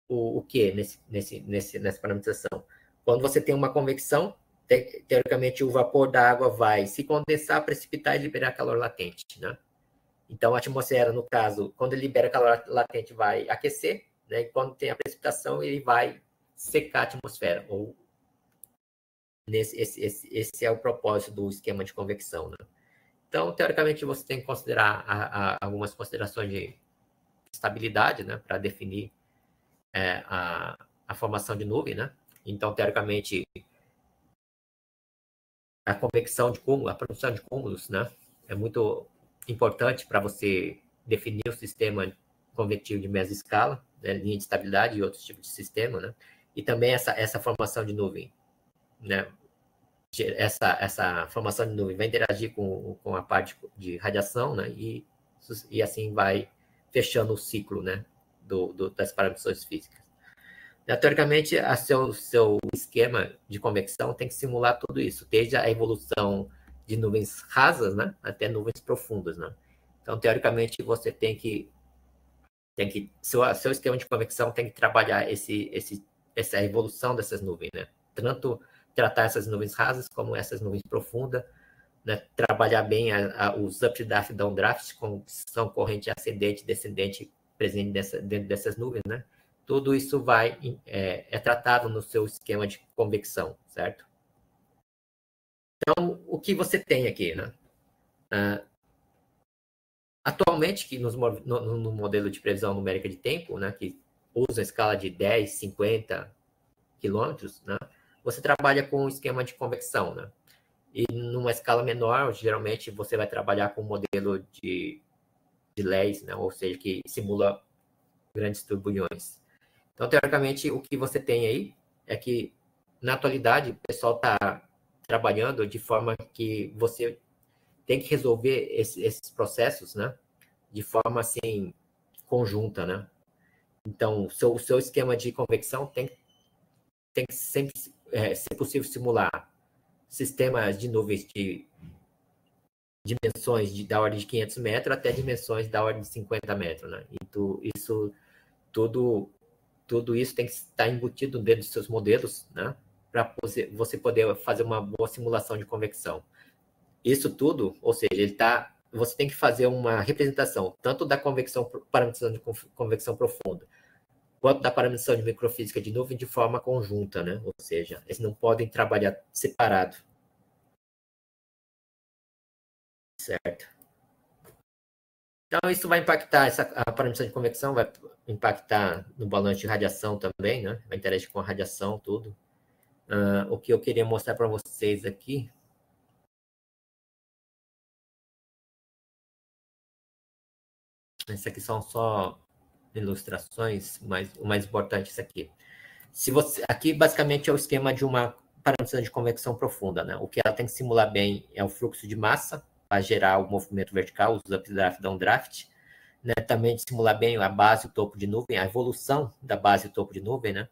A: o quê nessa parametrização? Quando você tem uma convecção, teoricamente, o vapor da água vai se condensar, precipitar e liberar calor latente, né? Então, a atmosfera, no caso, quando ele libera calor latente, vai aquecer, né? E quando tem a precipitação, ele vai secar a atmosfera. Esse é o propósito do esquema de convecção, né? Então, teoricamente, você tem que considerar algumas considerações de estabilidade, né? Para definir a formação de nuvem, né? Então, teoricamente, a convecção de cúmulo, a produção de cúmulos, né? É muito importante para você definir o sistema convectivo de mesoscala, né? Linha de estabilidade e outros tipos de sistema, né? E também essa formação de nuvem, né? Essa formação de nuvem vai interagir com a parte de radiação, né? E assim vai fechando o ciclo, né? Das parametrizações físicas. Teoricamente, seu esquema de convecção tem que simular tudo isso, desde a evolução de nuvens rasas, né, até nuvens profundas, né? Então, teoricamente, você tem que seu esquema de convecção tem que trabalhar essa evolução dessas nuvens, né? Tanto tratar essas nuvens rasas como essas nuvens profundas, né? Trabalhar bem os updraft e downdraft, com são corrente ascendente e descendente presente dentro dessas nuvens, né? Tudo isso é tratado no seu esquema de convecção, certo? Então, o que você tem aqui, né? Atualmente, que no modelo de previsão numérica de tempo, né, que usa a escala de 10, 50 quilômetros, né, você trabalha com um esquema de convecção, né? E numa escala menor, geralmente, você vai trabalhar com um modelo de LEIS, né, ou seja, que simula grandes turbulhões. Então, teoricamente, o que você tem aí é que, na atualidade, o pessoal está trabalhando de forma que você tem que resolver esses processos, né? De forma, assim, conjunta, né? Então, o seu esquema de convecção tem que sempre ser possível simular sistemas de nuvens de dimensões da ordem de 500 metros até dimensões da ordem de 50 metros, né? Então, tudo isso tem que estar embutido dentro dos seus modelos, né? Para você poder fazer uma boa simulação de convecção. Isso tudo, ou seja, você tem que fazer uma representação tanto da parametrização de convecção profunda, quanto da parametrização de microfísica de nuvem de forma conjunta, né? Ou seja, eles não podem trabalhar separado. Certo? Então, isso vai impactar, a parametrização de convecção vai impactar no balanço de radiação também, né? Vai interagir com a radiação, tudo. O que eu queria mostrar para vocês aqui. Isso aqui são só ilustrações, mas o mais importante é isso aqui. Aqui, basicamente, é o esquema de uma parametrização de convecção profunda, né? O que ela tem que simular bem é o fluxo de massa, para gerar o movimento vertical, os updraft e downdraft, né? Também de simular bem a base e o topo de nuvem, a evolução da base e o topo de nuvem, né?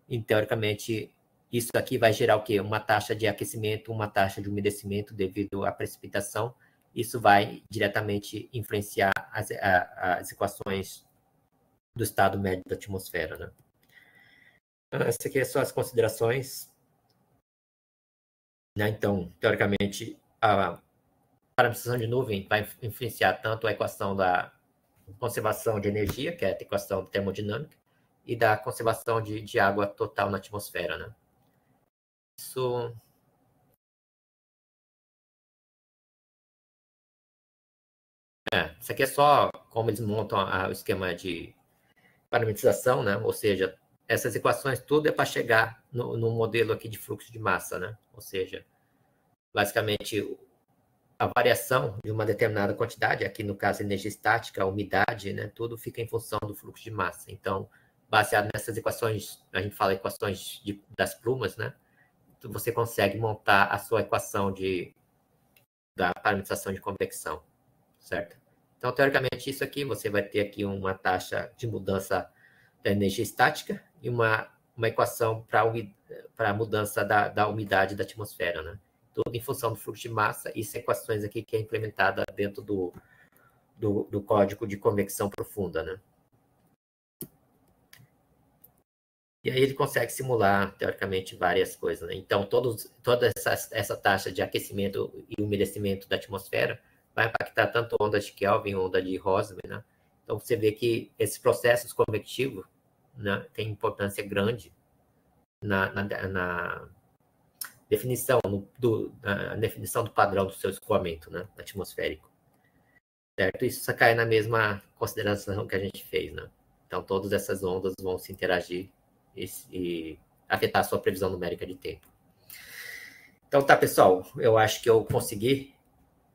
A: E, teoricamente, isso aqui vai gerar o quê? Uma taxa de aquecimento, uma taxa de umedecimento devido à precipitação. Isso vai diretamente influenciar as equações do estado médio da atmosfera, né? Essas aqui são as considerações, né? Então, teoricamente, a parametrização de nuvem vai influenciar tanto a equação da conservação de energia, que é a equação termodinâmica, e da conservação de água total na atmosfera, né? Isso Isso aqui é só como eles montam o esquema de parametrização, né? Ou seja, essas equações tudo é para chegar no modelo aqui de fluxo de massa, né? Ou seja, basicamente a variação de uma determinada quantidade, aqui no caso energia estática, umidade, né? Tudo fica em função do fluxo de massa. Então, baseado nessas equações, a gente fala equações das plumas, né? Você consegue montar a sua equação da parametrização de convecção, certo? Então, teoricamente, isso aqui, você vai ter aqui uma taxa de mudança da energia estática e uma equação para a mudança da umidade da atmosfera, né? Tudo em função do fluxo de massa, e essas equações aqui que é implementada dentro do código de convecção profunda, né? E aí ele consegue simular, teoricamente, várias coisas, né? Então, toda essa taxa de aquecimento e umedecimento da atmosfera vai impactar tanto ondas de Kelvin, onda de Rossby, né? Então, você vê que esses processos convectivos, né, têm importância grande na definição, na definição do padrão do seu escoamento, né, atmosférico. Certo? Isso cai na mesma consideração que a gente fez, né? Então, todas essas ondas vão se interagir e afetar a sua previsão numérica de tempo. Então, tá, pessoal, eu acho que eu consegui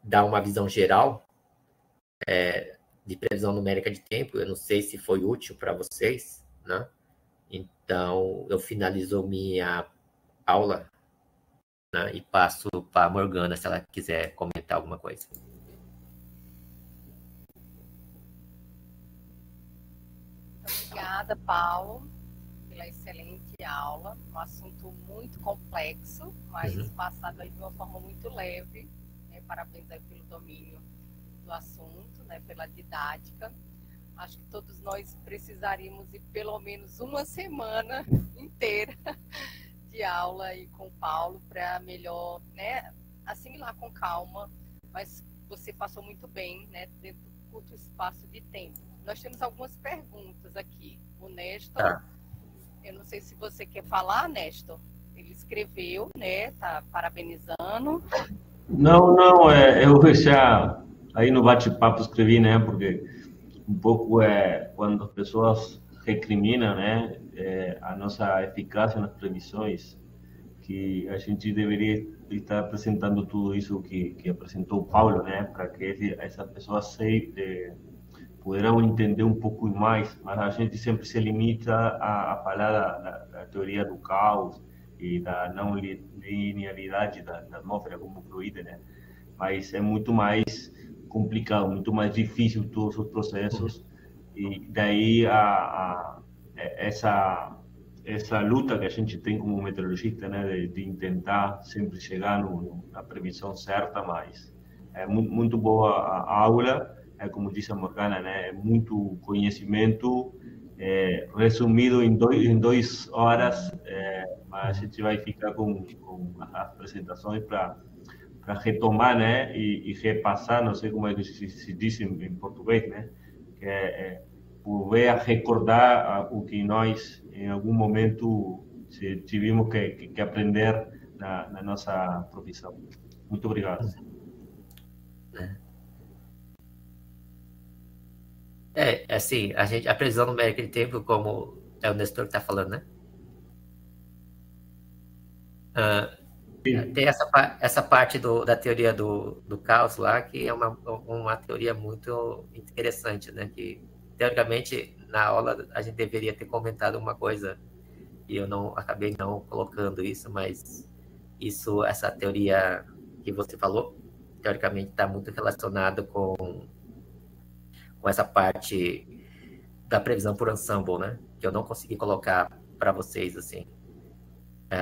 A: dar uma visão geral de previsão numérica de tempo. Eu não sei se foi útil para vocês, né? Então, eu finalizo minha aula, né, e passo para a Morgana, se ela quiser comentar alguma coisa.
B: Obrigada, Paulo, pela excelente aula. Um assunto muito complexo, mas passado aí de uma forma muito leve. Né? Parabéns aí pelo domínio do assunto, né? Pela didática. Acho que todos nós precisaríamos de pelo menos uma semana inteira de aula aí com o Paulo para melhor, né, assimilar com calma, mas você passou muito bem, né, dentro do curto espaço de tempo. Nós temos algumas perguntas aqui. O Néstor, eu não sei se você quer falar, Néstor. Ele escreveu, né, tá parabenizando.
C: Não, eu já aí no bate-papo escrevi, né, porque um pouco quando as pessoas recriminam, né, a nossa eficácia nas previsões, que a gente deveria estar apresentando tudo isso que apresentou o Paulo, né, para que essas pessoas poderão entender um pouco mais, mas a gente sempre se limita a falar da teoria do caos e da não linearidade da atmosfera como fluida, né? Mas é muito mais complicado, muito mais difícil todos os processos, e daí essa luta que a gente tem como meteorologista, né, de tentar sempre chegar na previsão certa, mas é muito boa a aula, como disse a Morgana, né, é muito conhecimento resumido em 2 horas, mas a gente vai ficar com as apresentações para retomar, né, e repassar, não sei como é que se diz em português, né, que volver a recordar o que nós, em algum momento, tivemos que aprender na nossa profissão. Muito obrigado.
A: Assim, a previsão numérica de tempo, como é o Nestor que está falando, né? Tem essa parte da teoria do caos lá, que é uma teoria muito interessante, né? Que, teoricamente, na aula a gente deveria ter comentado uma coisa, e eu acabei não colocando isso, mas essa teoria que você falou, teoricamente está muito relacionado com essa parte da previsão por ensemble, né? Que eu não consegui colocar para vocês, assim.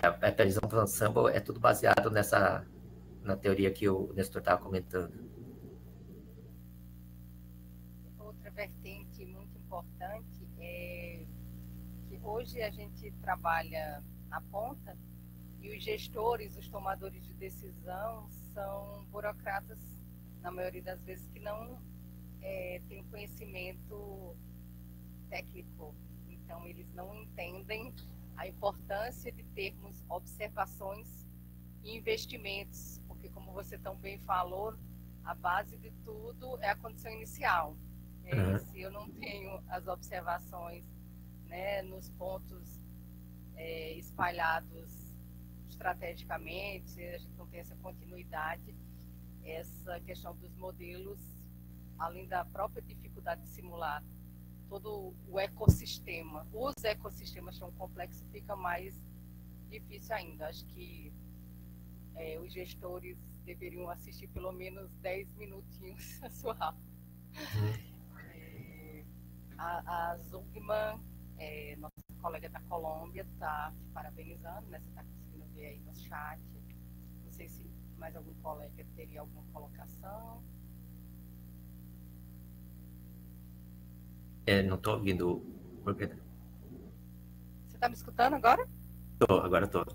A: A previsão por ensemble é tudo baseado na teoria que o Nestor estava comentando.
B: Outra vertente muito importante é que hoje a gente trabalha na ponta e os gestores, os tomadores de decisão são burocratas, na maioria das vezes, que não têm conhecimento técnico. Então, eles não entendem a importância de termos observações e investimentos, porque, como você tão bem falou, a base de tudo é a condição inicial.
A: Uhum.
B: Se eu não tenho as observações, né, nos pontos espalhados estrategicamente, a gente não tem essa continuidade, essa questão dos modelos, além da própria dificuldade de simular todo o ecossistema, os ecossistemas são complexos, fica mais difícil ainda. Acho que os gestores deveriam assistir pelo menos 10 minutinhos a sua aula. A Zugman, nossa colega da Colômbia, está te parabenizando, né? Você está conseguindo ver aí no chat. Não sei se mais algum colega teria alguma colocação.
A: Não estou ouvindo.
B: Você está me escutando agora?
A: Agora estou.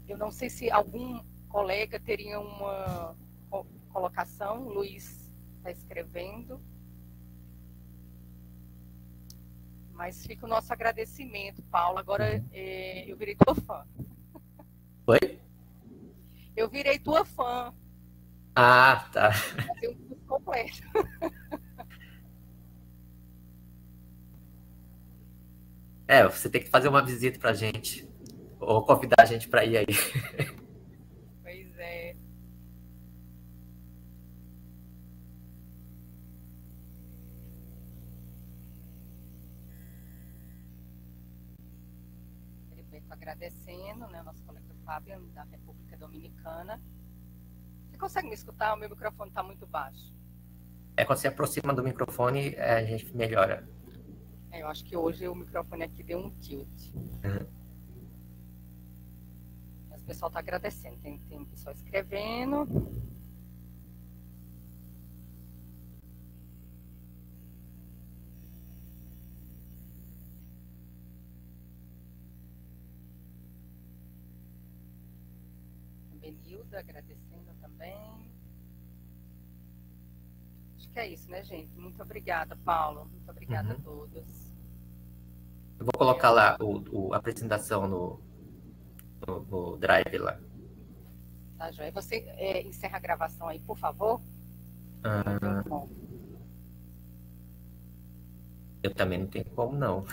B: Eu não sei se algum colega teria uma colocação. Luiz está escrevendo. Mas fica o nosso agradecimento, Paulo. Agora eu virei tua fã.
A: Oi?
B: Eu virei tua fã.
A: Ah, tá.
B: Fazer um curso completo.
A: Você tem que fazer uma visita pra gente. Ou convidar a gente para ir aí.
B: Pois é. Estou agradecendo, né, o nosso colega Fábio, da República Dominicana. Você consegue me escutar? O meu microfone está muito baixo.
A: Quando você aproxima do microfone, a gente melhora.
B: Eu acho que hoje o microfone aqui deu um tilt. Mas o pessoal está agradecendo. Tem pessoal escrevendo. Benilda agradecendo também. Acho que é isso, né, gente? Muito obrigada, Paulo. Muito obrigada a todos.
A: Eu vou colocar lá a apresentação no Drive lá.
B: Tá, joia. Você encerra a gravação aí, por favor?
A: Eu também não tenho como, não.